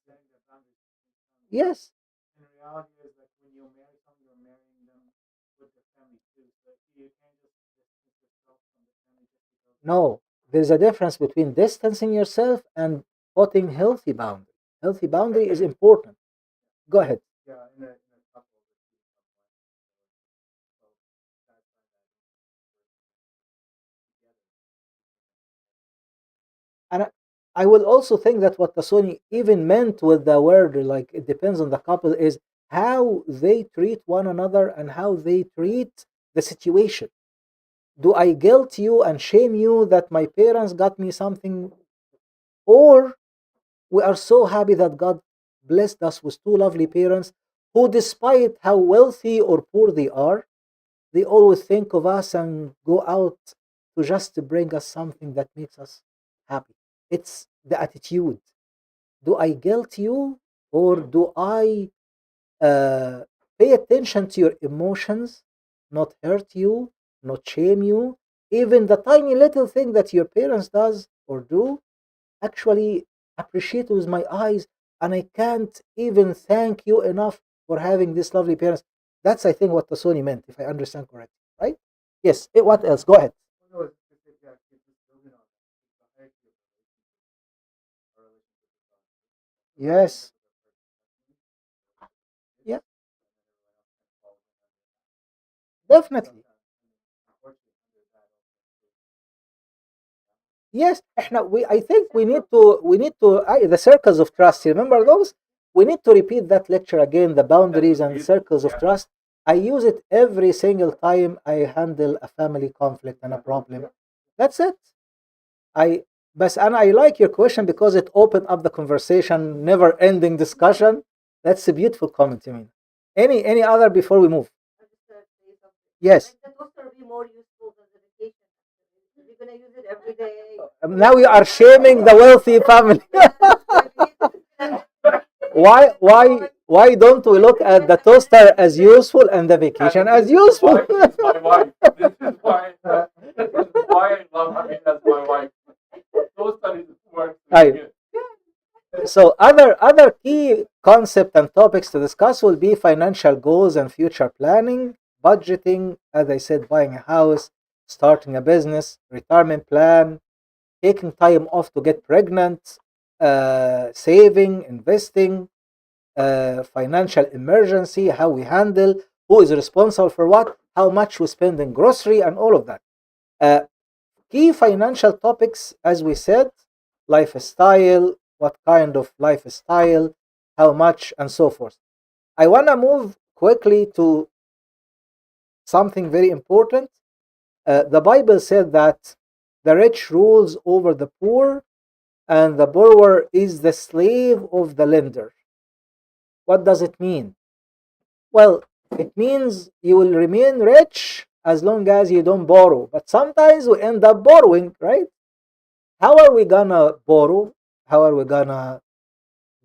Yes. No. There's a difference between distancing yourself and putting healthy boundary. Healthy boundary is important. Go ahead. Yeah, in a couple of the so that's why that together. And I will also think that what Tasoni even meant with the word, like it depends on the couple, is how they treat one another and how they treat the situation. Do I guilt you and shame you that my parents got me something? Or we are so happy that God blessed us with two lovely parents who, despite how wealthy or poor they are, they always think of us and go out to just to bring us something that makes us happy. It's the attitude. Do I guilt you or do I uh, pay attention to your emotions, not hurt you, not shame you? Even the tiny little thing that your parents does or do, actually appreciate with my eyes, and I can't even thank you enough for having these lovely parents. That's, I think, what Tasoni meant, if I understand correctly, right? Yes. What else? Go ahead. Well, no, it's yeah, it's just building on that. It's the hierarchy of relationship, our relationship with God. That's the Yes. relationship with our person, Yeah. and then everyone else kind of falls in under that. And Definitely. sometimes, I mean, unfortunately, under that also includes family. Yes. I think we need to the circles of trust. You remember those? We need to repeat that lecture again. The That's boundaries and beautiful. circles of Yeah. trust. I use it every single time I handle a family conflict and a problem. That's it. I and I like your question because it opened up the conversation, never ending discussion. That's a beautiful comment, you mean. Any other before we move? Yes. Now you are shaming the wealthy family. Why don't we look at the toaster as useful and the vacation as useful? This is my wife. This is why. This is why I love having as my wife. Those studies work really Aye. good. So other key concept and topics to discuss will be financial goals and future planning, budgeting, as I said, buying a house, starting a business, retirement plan, taking time off to get pregnant, saving, investing, financial emergency, how we handle, who is responsible for what, how much we spend in grocery, and all of that. Uh, Key financial topics, as we said, lifestyle, what kind of lifestyle, how much, and so forth. I want to move quickly to something very important. The Bible said that the rich rules over the poor, and the borrower is the slave of the lender. What does it mean? Well, it means you will remain rich as long as you don't borrow. But sometimes we end up borrowing, right? How are we gonna borrow? How are we gonna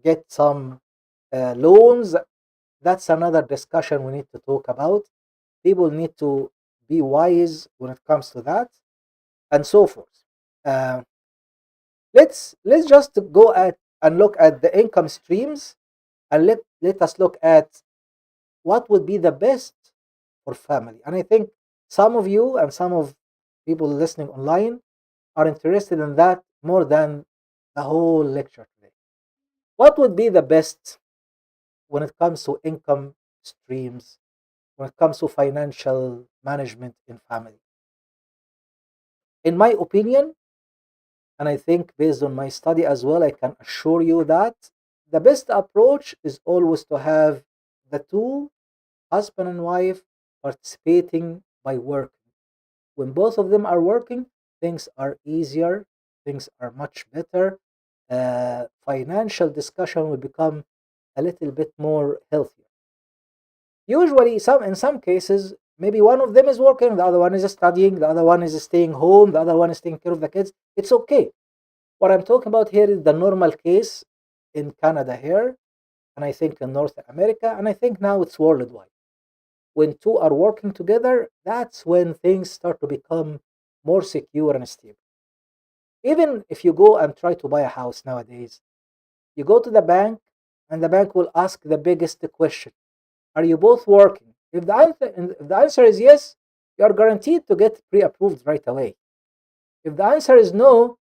get some loans? That's another discussion we need to talk about. People need to be wise when it comes to that, and so forth. Uh, let's just go at and look at the income streams, and let us look at what would be the best for family. And I think some of you and some of people listening online are interested in that more than the whole lecture today. What would be the best when it comes to income streams, when it comes to financial management in family? In my opinion, and I think based on my study as well, I can assure you that the best approach is always to have the two, husband and wife, participating by working. When both of them are working, things are easier, things are much better. Financial discussion will become a little bit more healthier. Usually, in some cases, maybe one of them is working, the other one is studying, the other one is staying home, the other one is taking care of the kids. It's okay. What I'm talking about here is the normal case in Canada here, and I think in North America, and I think now it's worldwide. When two are working together, that's when things start to become more secure and stable. Even if you go and try to buy a house nowadays, you go to the bank and the bank will ask the biggest question: are you both working? If the answer is yes, you are guaranteed to get pre approved right away. If the answer is no,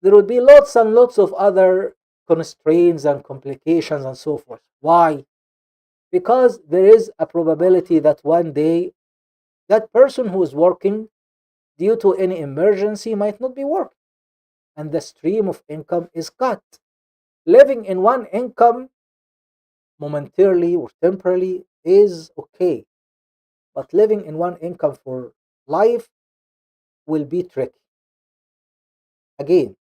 there would be lots and lots of other constraints and complications and so forth. Why? Because there is a probability that one day that person who is working due to any emergency might not be working, and the stream of income is cut. Living in one income momentarily or temporarily is okay, but living in one income for life will be tricky. Again,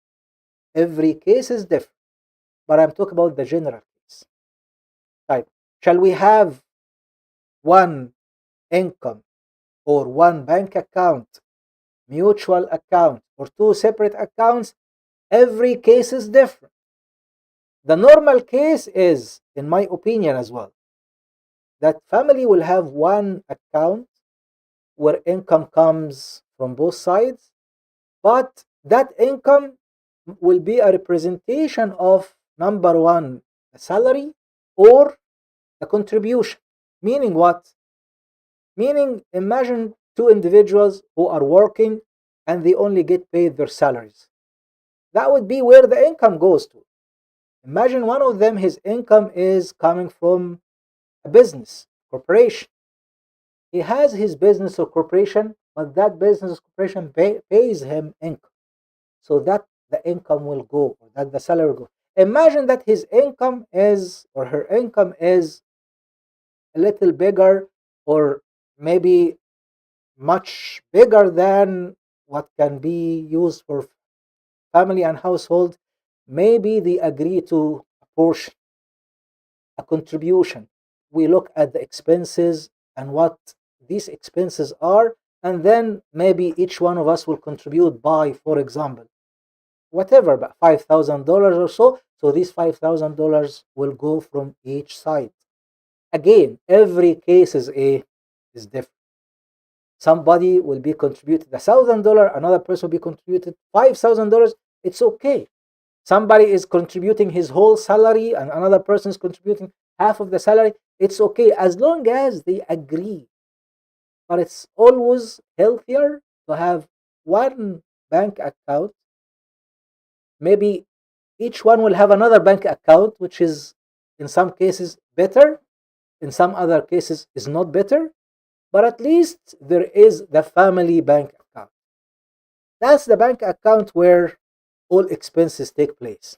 every case is different, but I'm talking about the general case. Type. Shall we have one income or one bank account, mutual account, or two separate accounts? Every case is different. The normal case is, in my opinion as well, that family will have one account where income comes from both sides, but that income will be a representation of number one, the salary or the contribution. Meaning what? Meaning, imagine two individuals who are working and they only get paid their salaries. That would be where the income goes to. Imagine one of them, his income is coming from a business, corporation. He has his business or corporation, but that business or corporation pays him income. So that the income will go, or that the salary will go. Imagine that his income is, or her income is a little bigger, or maybe much bigger than what can be used for family and household. Maybe they agree to a portion, a contribution. We look at the expenses and what these expenses are, and then maybe each one of us will contribute by, for example, whatever, but $5,000 or so. So these $5,000 will go from each side. Again, every case is different. Somebody will be contributed $1,000, another person will be contributed $5,000. It's okay. Somebody is contributing his whole salary and another person is contributing half of the salary. It's okay as long as they agree. But it's always healthier to have one bank account. Maybe each one will have another bank account, which is in some cases better, in some other cases is not better, but at least there is the family bank account. That's the bank account where all expenses take place.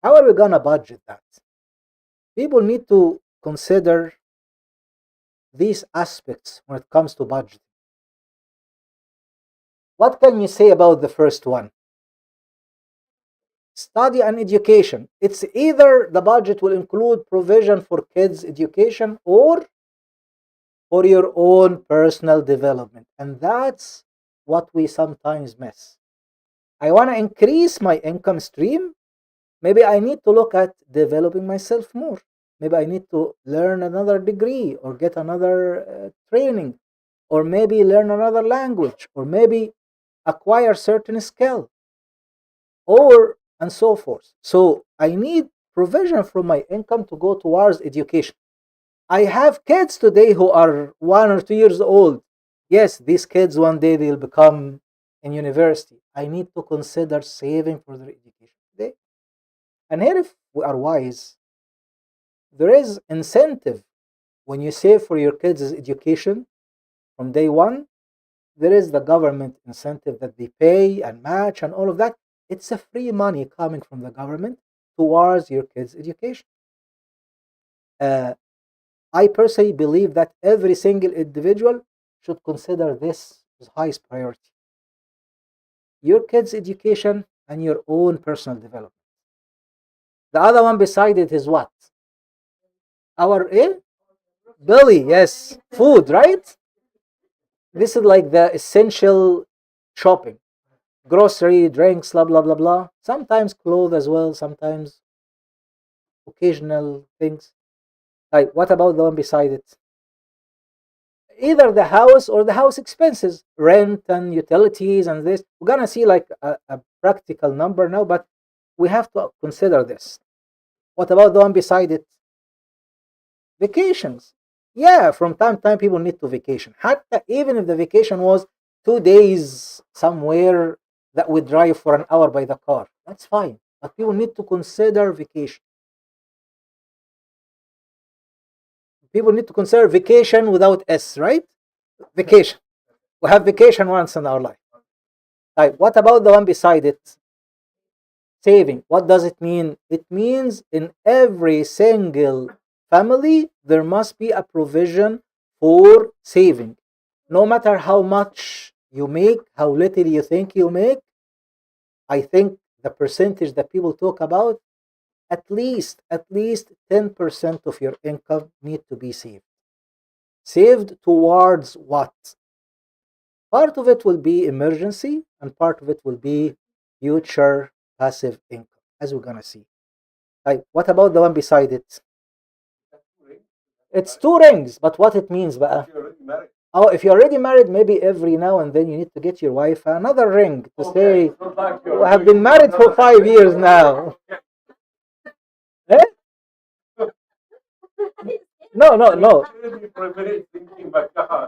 How are we going to budget that? People need to consider these aspects when it comes to budgeting. What can you say about the first one? Study and education. It's either the budget will include provision for kids' education or for your own personal development. And that's what we sometimes miss. I want to increase my income stream. Maybe I need to look at developing myself more. Maybe I need to learn another degree or get another training, or maybe learn another language, or maybe acquire certain skill, or and so forth. So I need provision from my income to go towards education. I have kids today who are 1 or 2 years old. Yes, these kids one day they'll become in university. I need to consider saving for their education today. And here, if we are wise, there is incentive when you save for your kids' education from day one. There is the government incentive that they pay and match and all of that. It's a free money coming from the government towards your kids' education. Uh, I personally believe that every single individual should consider this as highest priority. Your kids' education and your own personal development. The other one beside it is what? Our belly, yes. Food, right? This is like the essential shopping. Grocery, drinks, blah blah blah blah. Sometimes clothes as well, sometimes occasional things. Like what about the one beside it? Either the house or the house expenses, rent and utilities and this. We're gonna see like a practical number now, but we have to consider this. What about the one beside it? Vacations. Yeah, from time to time people need to vacation. Hatta even if the vacation was 2 days somewhere that we drive for an hour by the car. That's fine. But people need to consider vacation. People need to consider vacation without S, right? Vacation. We have vacation once in our life. Like, what about the one beside it? Saving. What does it mean? It means in every single family, there must be a provision for saving. No matter how much you make, how little you think you make, I think the percentage that people talk about, at least 10% of your income need to be saved. Saved towards what? Part of it will be emergency, and part of it will be future passive income, as we're gonna see. Like, what about the one beside it? It's two rings, but what it means, بقى? Oh, if you're already married, maybe every now and then you need to get your wife another ring to say, "We have been married for 5 years now." Eh? No, no, no.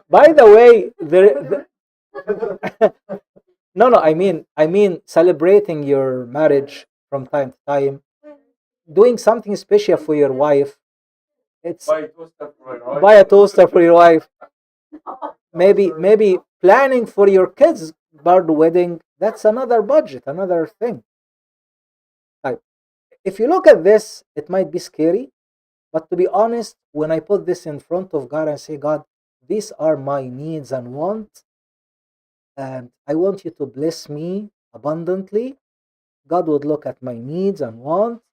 By the way, no, no. I mean, celebrating your marriage from time to time, doing something special for your wife. It's buy a toaster for your wife. Maybe planning for your kids' bird wedding. That's another budget, another thing. Like, if you look at this, it might be scary, but to be honest, when I put this in front of God and say, God, these are my needs and wants, and I want you to bless me abundantly, God would look at my needs and wants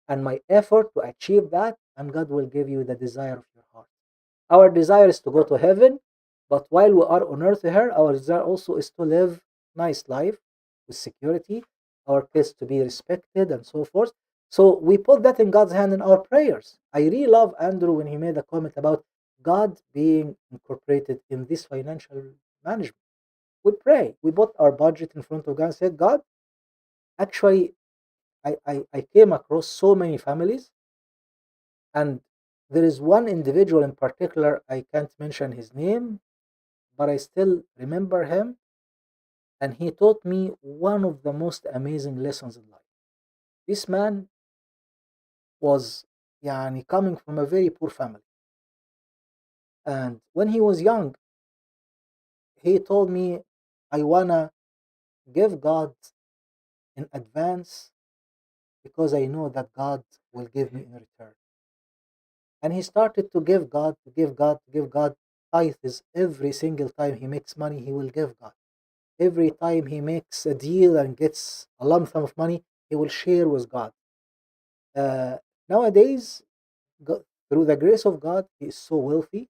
and my effort to achieve that, and God will give you the desire of your heart. Our desire is to go to heaven, but while we are on earth here, our desire also is to live nice life with security, our kids to be respected and so forth. So we put that in God's hand in our prayers. I really love Andrew when he made a comment about God being incorporated in this financial management. We pray. We put our budget in front of God and said, God, actually, I came across so many families, and there is one individual in particular, I can't mention his name, but I still remember him, and he taught me one of the most amazing lessons in life. This man was coming from a very poor family, and when he was young, he told me, I wanna give God in advance because I know that God will give me in return. And he started to give God, to give God, to give God tithes. Every single time he makes money, he will give God. Every time he makes a deal and gets a lump sum of money, he will share with God. Nowadays, through the grace of God, he is so wealthy.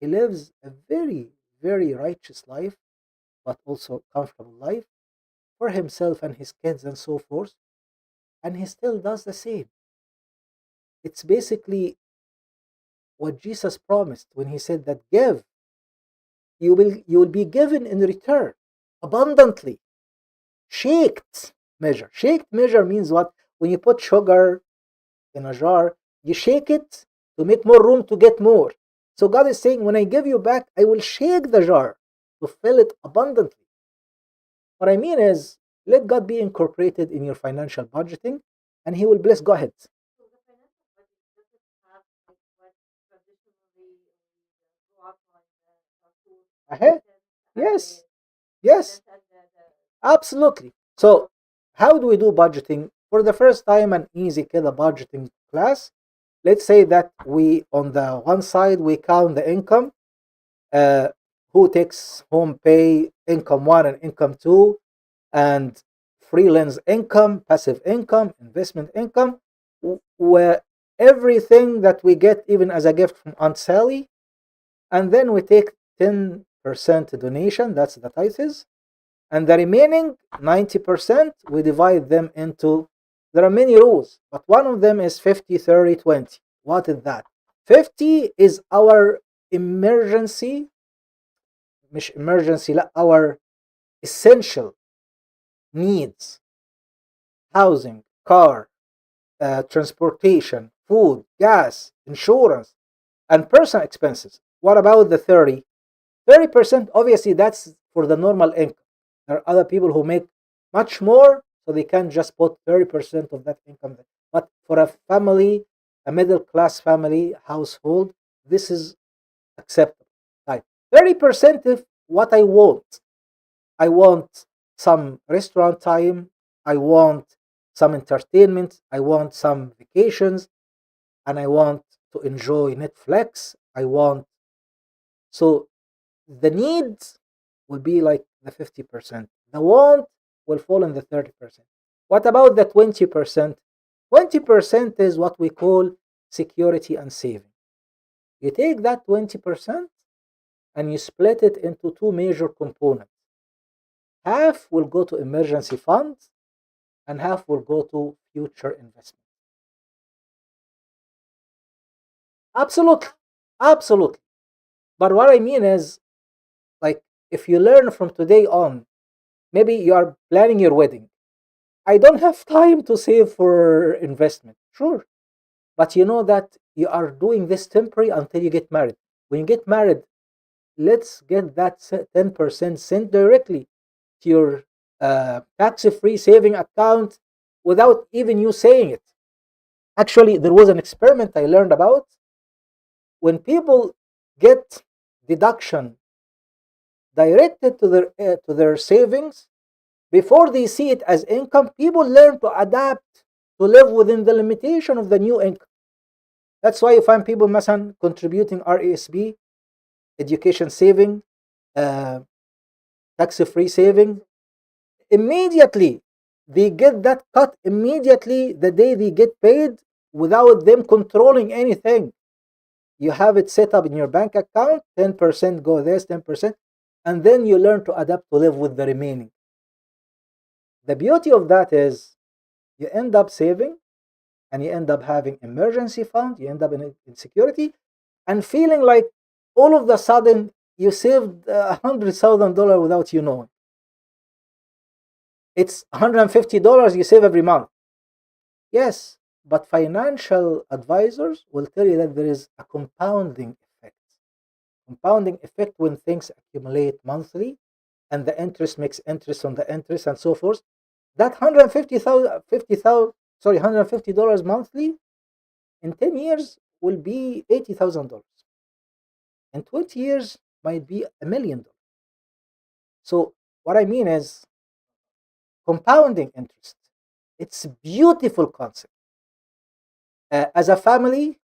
He lives a very, very righteous life, but also comfortable life for himself and his kids and so forth. And he still does the same. It's basically what Jesus promised when he said that give, you will be given in return abundantly. Shaked measure. Shaked measure means what? When you put sugar in a jar, you shake it to make more room to get more. So God is saying, when I give you back, I will shake the jar to fill it abundantly. What I mean is, let God be incorporated in your financial budgeting, and He will bless. Go ahead. Ahead. Yes. Yes. Absolutely. So, how do we do budgeting? For the first time, an easy killer budgeting class. Let's say that we, on the one side, we count the income, uh, who takes home pay, income one and income two, and freelance income, passive income, investment income, where everything that we get, even as a gift from Aunt Sally, and then we take 10% donation, that's the tithes, and the remaining 90% we divide them into, there are many rules, but one of them is 50, 30, 20. What is that? 50 is our emergency, مش emergency, لا, our essential needs: housing, car, transportation, food, gas, insurance, and personal expenses. What about the 30? 30%, obviously, that's for the normal income. There are other people who make much more, so they can just put 30% of that income there. But for a family, a middle class family household, this is acceptable. Like 30% is what I want. I want some restaurant time. I want some entertainment. I want some vacations. And I want to enjoy Netflix. I want. So the needs will be like the 50%. The want will fall in the 30%. What about the 20%? 20% is what we call security and saving. You take that 20% and you split it into two major components. Half will go to emergency funds and half will go to future investment. Absolutely. Absolutely. But what I mean is, like, if you learn from today on, maybe you are planning your wedding. I don't have time to save for investment. Sure. But you know that you are doing this temporary until you get married. When you get married, let's get that 10% sent directly to your tax-free saving account without even you saying it. Actually, there was an experiment I learned about. When people get deduction directed to their savings before they see it as income, people learn to adapt to live within the limitation of the new income. That's why you find people مثلا contributing RASB, education saving, uh, tax-free saving. Immediately, they get that cut immediately the day they get paid without them controlling anything. You have it set up in your bank account, 10% go this, 10%, and then you learn to adapt to live with the remaining. The beauty of that is you end up saving and you end up having emergency fund, you end up in security and feeling like all of the sudden you saved $100,000 without you knowing. It's $150 you save every month. Yes, but financial advisors will tell you that there is a compounding effect. Compounding effect when things accumulate monthly and the interest makes interest on the interest and so forth. That 150,000 50,000 sorry $150 monthly in 10 years will be $80,000. In 20 years might be $1 million. So what I mean is compounding interest. It's a beautiful concept. As a family,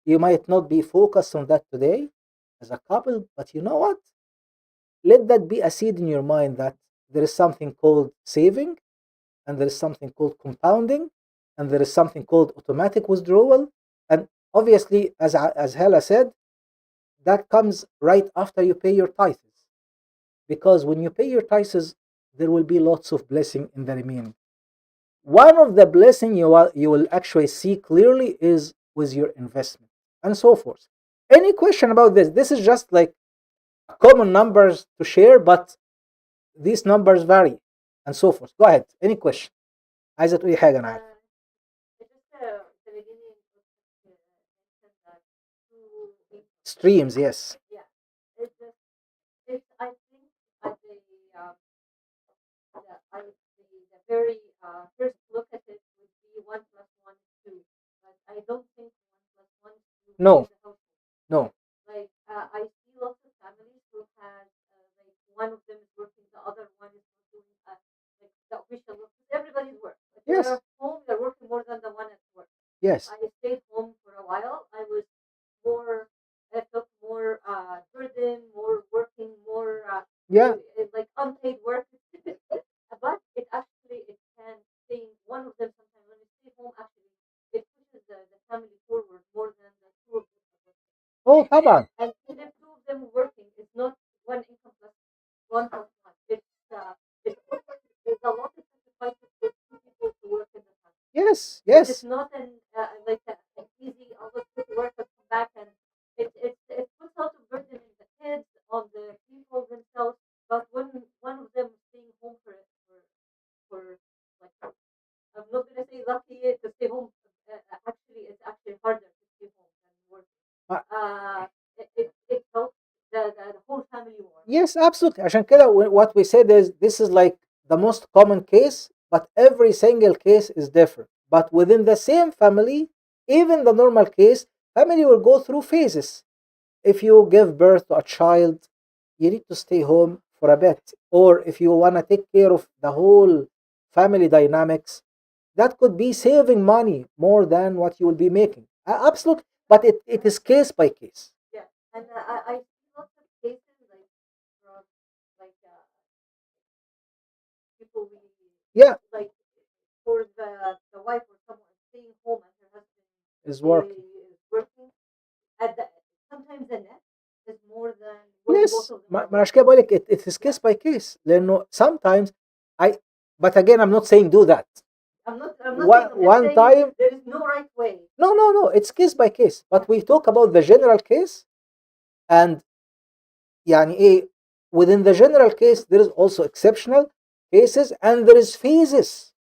you might not be focused on that today as a couple, but you know what? Let that be a seed in your mind that there is something called saving, and there is something called compounding, and there is something called automatic withdrawal. And obviously, as Hela said, that comes right after you pay your tithes. Because when you pay your tithes, there will be lots of blessing in the remaining. One of the blessing you will actually see clearly is with your investment and so forth. Any question about this? This is just like common numbers to share, but these numbers vary and so forth. Go ahead. Any question؟ عايزة تقولي حاجة أنا عارف. Streams, yes. No, no. Yes. Yes. Yeah. Oh, طبعا. Yes, yes. Uh, yes, absolutely. عشان كده what we said is this is like the most common case, but every single case is different. But within the same family, even the normal case, family will go through phases. If you give birth to a child, you need to stay home for a bit. Or if you want to take care of the whole family dynamics, that could be saving money more than what you will be making. Absolutely. But it is case by case. Yeah, and I see lots of cases like from like people we yeah like for the wife or someone staying home and her husband is working working at the sometimes the net is more than when both yes of them are ما عشان كده بقول لك it is case by case لانه sometimes I but again I'm not saying do that one, saying, one time there is no right way. No, it's case by case, but we talk about the general case. And يعني ايه, within the general case there is also exceptional cases and there is phases.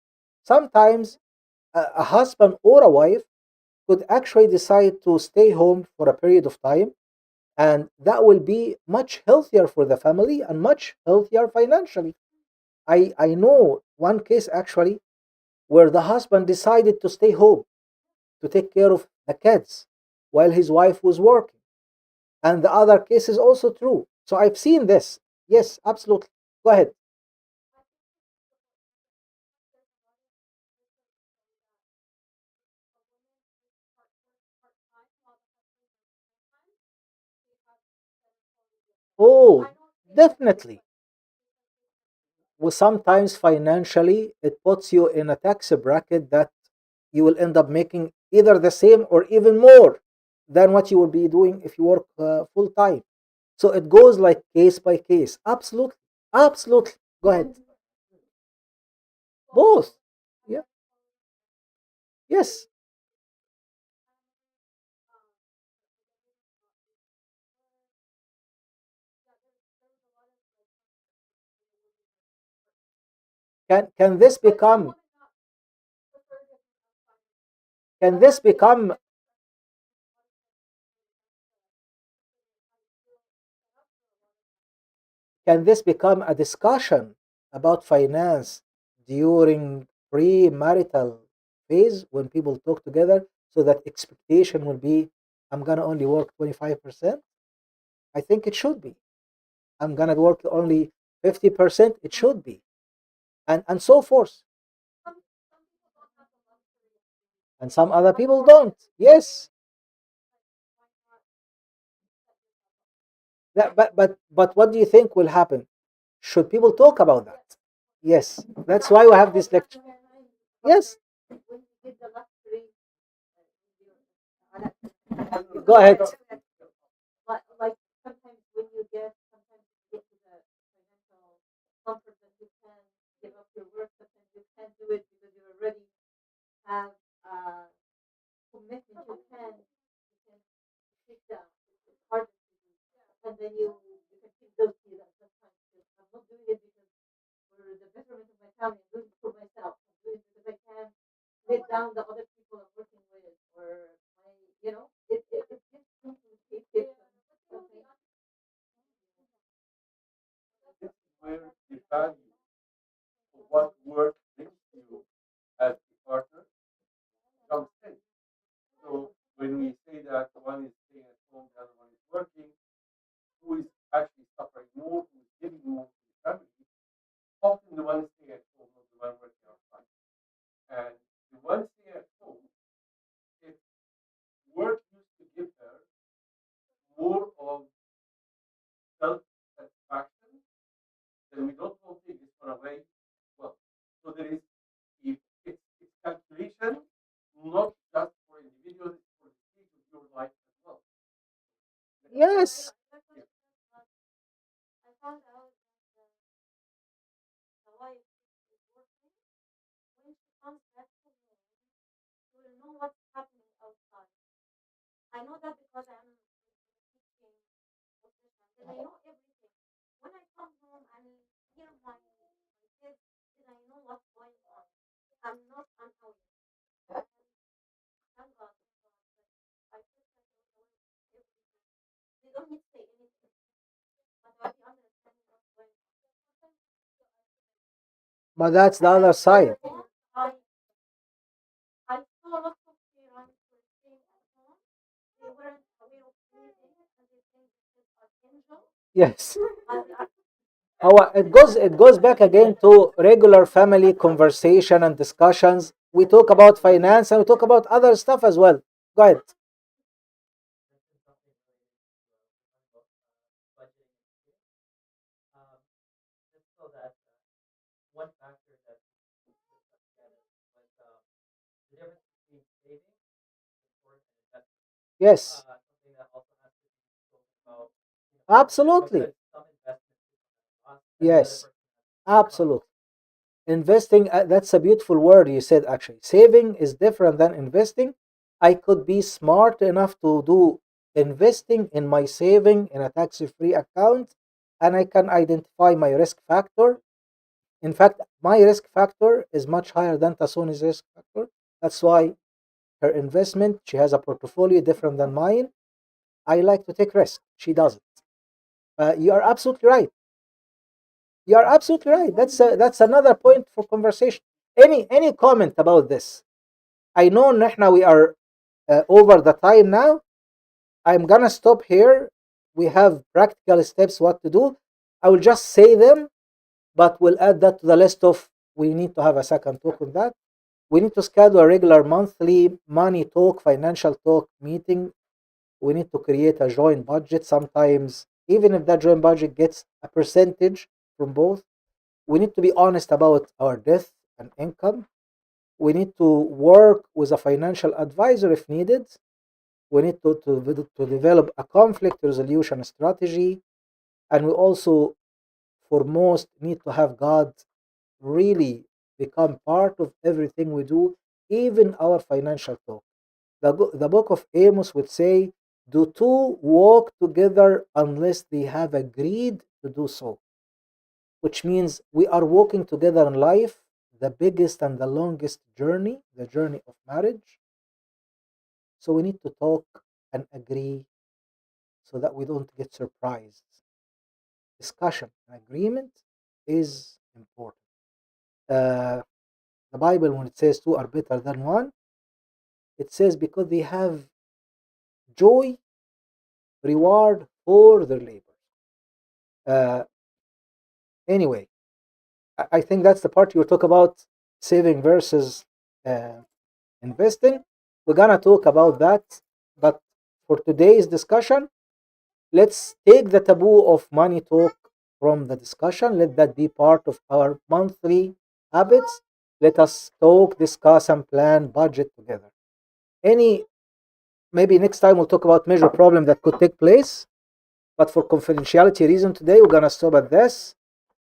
Sometimes a husband or a wife could actually decide to stay home for a period of time, and that will be much healthier for the family and much healthier financially. I know one case actually where the husband decided to stay home to take care of the kids while his wife was working. And the other case is also true. So I've seen this. Yes, absolutely. Go ahead. Oh, definitely. Well, sometimes financially, it puts you in a tax bracket that you will end up making either the same or even more than what you will be doing if you work full time. So it goes like case by case. Absolutely. Absolutely. Go ahead. Both. Yeah. Yes. Can this become can this become can this become a discussion about finance during premarital phase when people talk together so that expectation will be I'm gonna only work 25%? I think it should be. I'm gonna work only 50%, it should be. And so forth. And some other people don't. Yes. But what do you think will happen? Should people talk about that? Yes. That's why we have this lecture. Yes. Go ahead. Like sometimes when you sometimes you get to the financial comfort that you can give up your work, sometimes you can't do it because you already have a commitment. You can take the hardest to do, and then you can feel guilty that sometimes I'm not doing it because for the betterment of my family, I'm doing it for myself. I'm doing it because I can't let down the other people I'm working with, or my, it gives complicated. Okay. Where the value of what work brings to you as a partner comes in. So when we say that one is staying at home, the other one is working, who is actually suffering more, who is giving more to the family, often the one staying at home, not the one working outside. And the one staying at home, if work used to give her more of self satisfaction, then we don't want to take this one away. Well, so there is it's calculation, not just for individuals, it's for the stage of your life as well. Yes. But that's the other side. Yes. It goes back again to regular family conversation and discussions. We talk about finance and we talk about other stuff as well. Go ahead. Yes, absolutely. Yes, absolutely. Investing, that's a beautiful word you said actually. Saving is different than investing. I could be smart enough to do investing in my saving in a tax free account, and I can identify my risk factor. In fact, my risk factor is much higher than Tasoni's risk factor. That's why her investment, she has a portfolio different than mine. I like to take risk. She doesn't. You are absolutely right. You are absolutely right. That's another point for conversation. Any comment about this? I know نحن we are over the time now. I'm gonna stop here. We have practical steps what to do. I will just say them, but we'll add that to the list of we need to have a second talk on that. We need to schedule a regular monthly money talk, financial talk meeting. We need to create a joint budget. Sometimes, even if that joint budget gets a percentage from both, we need to be honest about our debt and income. We need to work with a financial advisor if needed. We need to develop a conflict resolution strategy. And we also, foremost, need to have God really become part of everything we do, even our financial talk. The book of Amos would say, do two walk together unless they have agreed to do so, which means we are walking together in life, the biggest and the longest journey, the journey of marriage. So we need to talk and agree so that we don't get surprised. Discussion and agreement is important. Uh, the Bible, when it says two are better than one, it says because they have joy, reward for their labor. Uh, anyway, I think that's the part you talk about saving versus uh, investing. We're gonna talk about that, but for today's discussion, let's take the taboo of money talk from the discussion. Let that be part of our monthly habits. Let us talk, discuss, and plan budget together. Any maybe next time we'll talk about major problem that could take place, but for confidentiality reason today we're gonna stop at this.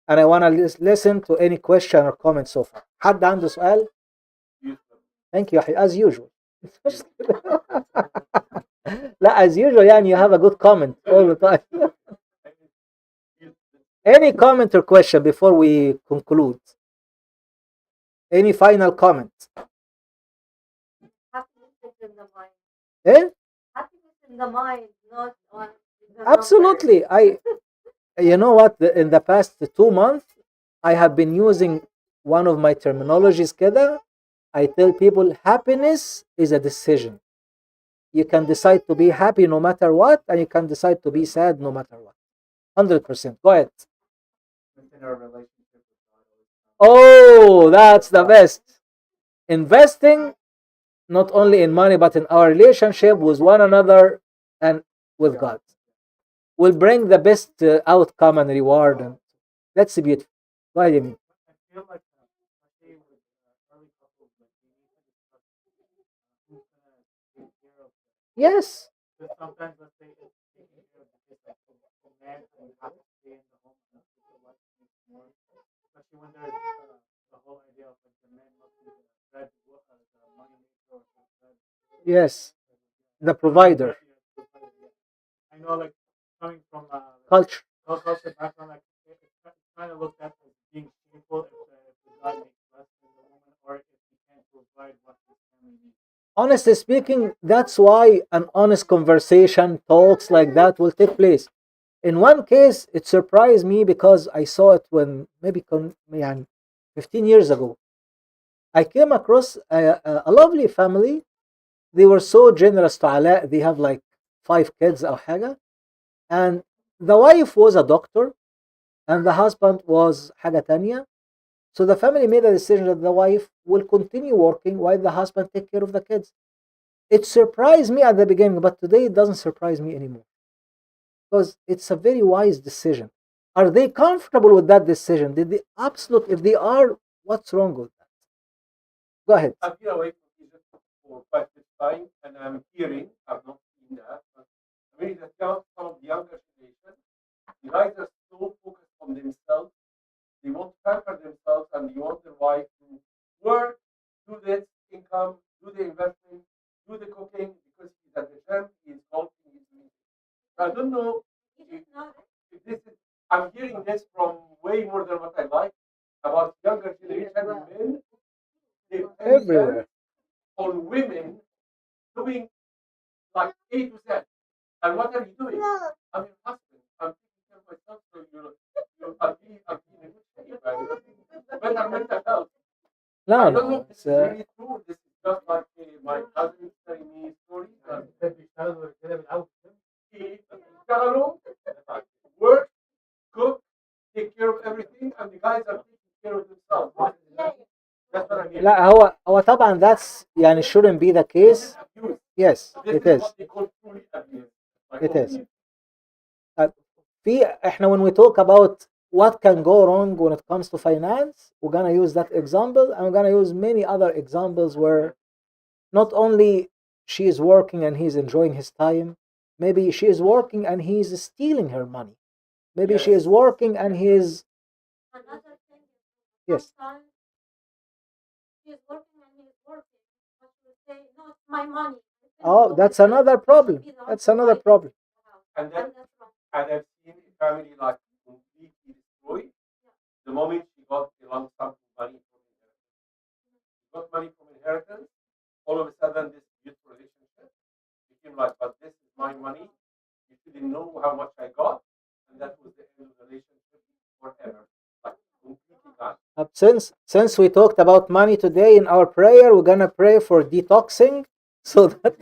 And I wanna listen to any question or comment so far. حد عنده سؤال؟ Thank you as usual. لا as usual يعني you have a good comment all the time. Any comment or question before we conclude? Any final comment? Eh? Absolutely. You know what? In the past 2 months, I have been using one of my terminologies كده. I tell people happiness is a decision. You can decide to be happy no matter what, and you can decide to be sad no matter what. 100%. Go ahead. Oh, that's the best. Investing not only in money but in our relationship with one another and with God will bring the best outcome and reward. And that's beautiful. Go ahead, Yemi. Yes. Yes. The provider. Culture. Honestly speaking, that's why an honest conversation, talks like that will take place. In one case, it surprised me because I saw it when maybe يعني 15 years ago. I came across a lovely family. They were so generous to Ala. They have like 5 kids أو حاجة. And the wife was a doctor and the husband was حاجة تانية. So the family made a decision that the wife will continue working while the husband take care of the kids. It surprised me at the beginning, but today it doesn't surprise me anymore because it's a very wise decision. Are they comfortable with that decision? Did they absolute? If they are, what's wrong with that? Go ahead. I've been away from Egypt for quite this time, and I'm hearing, I've not seen that, but I mean, that some of the younger generation, the guys are so focused on themselves, they want to pamper themselves, and they want their wife to work, do this income, do the investment, do the cooking, because he's at the gym, he's golfing, he's doing. I don't know if this is, I'm hearing this from way more than what I like about younger generation men. They Everywhere. on women doing like A to Z. And what are you doing? I'm your husband. I'm taking care of myself, so I'll be in a good shape. Right? Better mental health. No, I don't know no. if this is really true. This is just like my cousin is telling me stories. يشتغلوا, work, cook, take care of everything, and the guys are taking care of themselves. That's what I mean. لا هو طبعا that's يعني shouldn't be the case. Yes, This it is is. what they call truly abuse. It is. احنا when we talk about what can go wrong when it comes to finance, we're gonna use that example, and we're gonna use many other examples where not only she is working and he's enjoying his time, maybe she is working and he's stealing her money. Maybe she is working and he's yes. Oh, that's another problem. That's another problem. And then, and I've seen a family like completely destroyed the moment she got a lump sum money from inheritance. She got money from inheritance. All of a sudden, this beautiful relationship became like, but this is my money. You shouldn't know how much I got, and that was the end of the relationship forever. Like completely gone. Since we talked about money today in our prayer, we're gonna pray for detoxing so that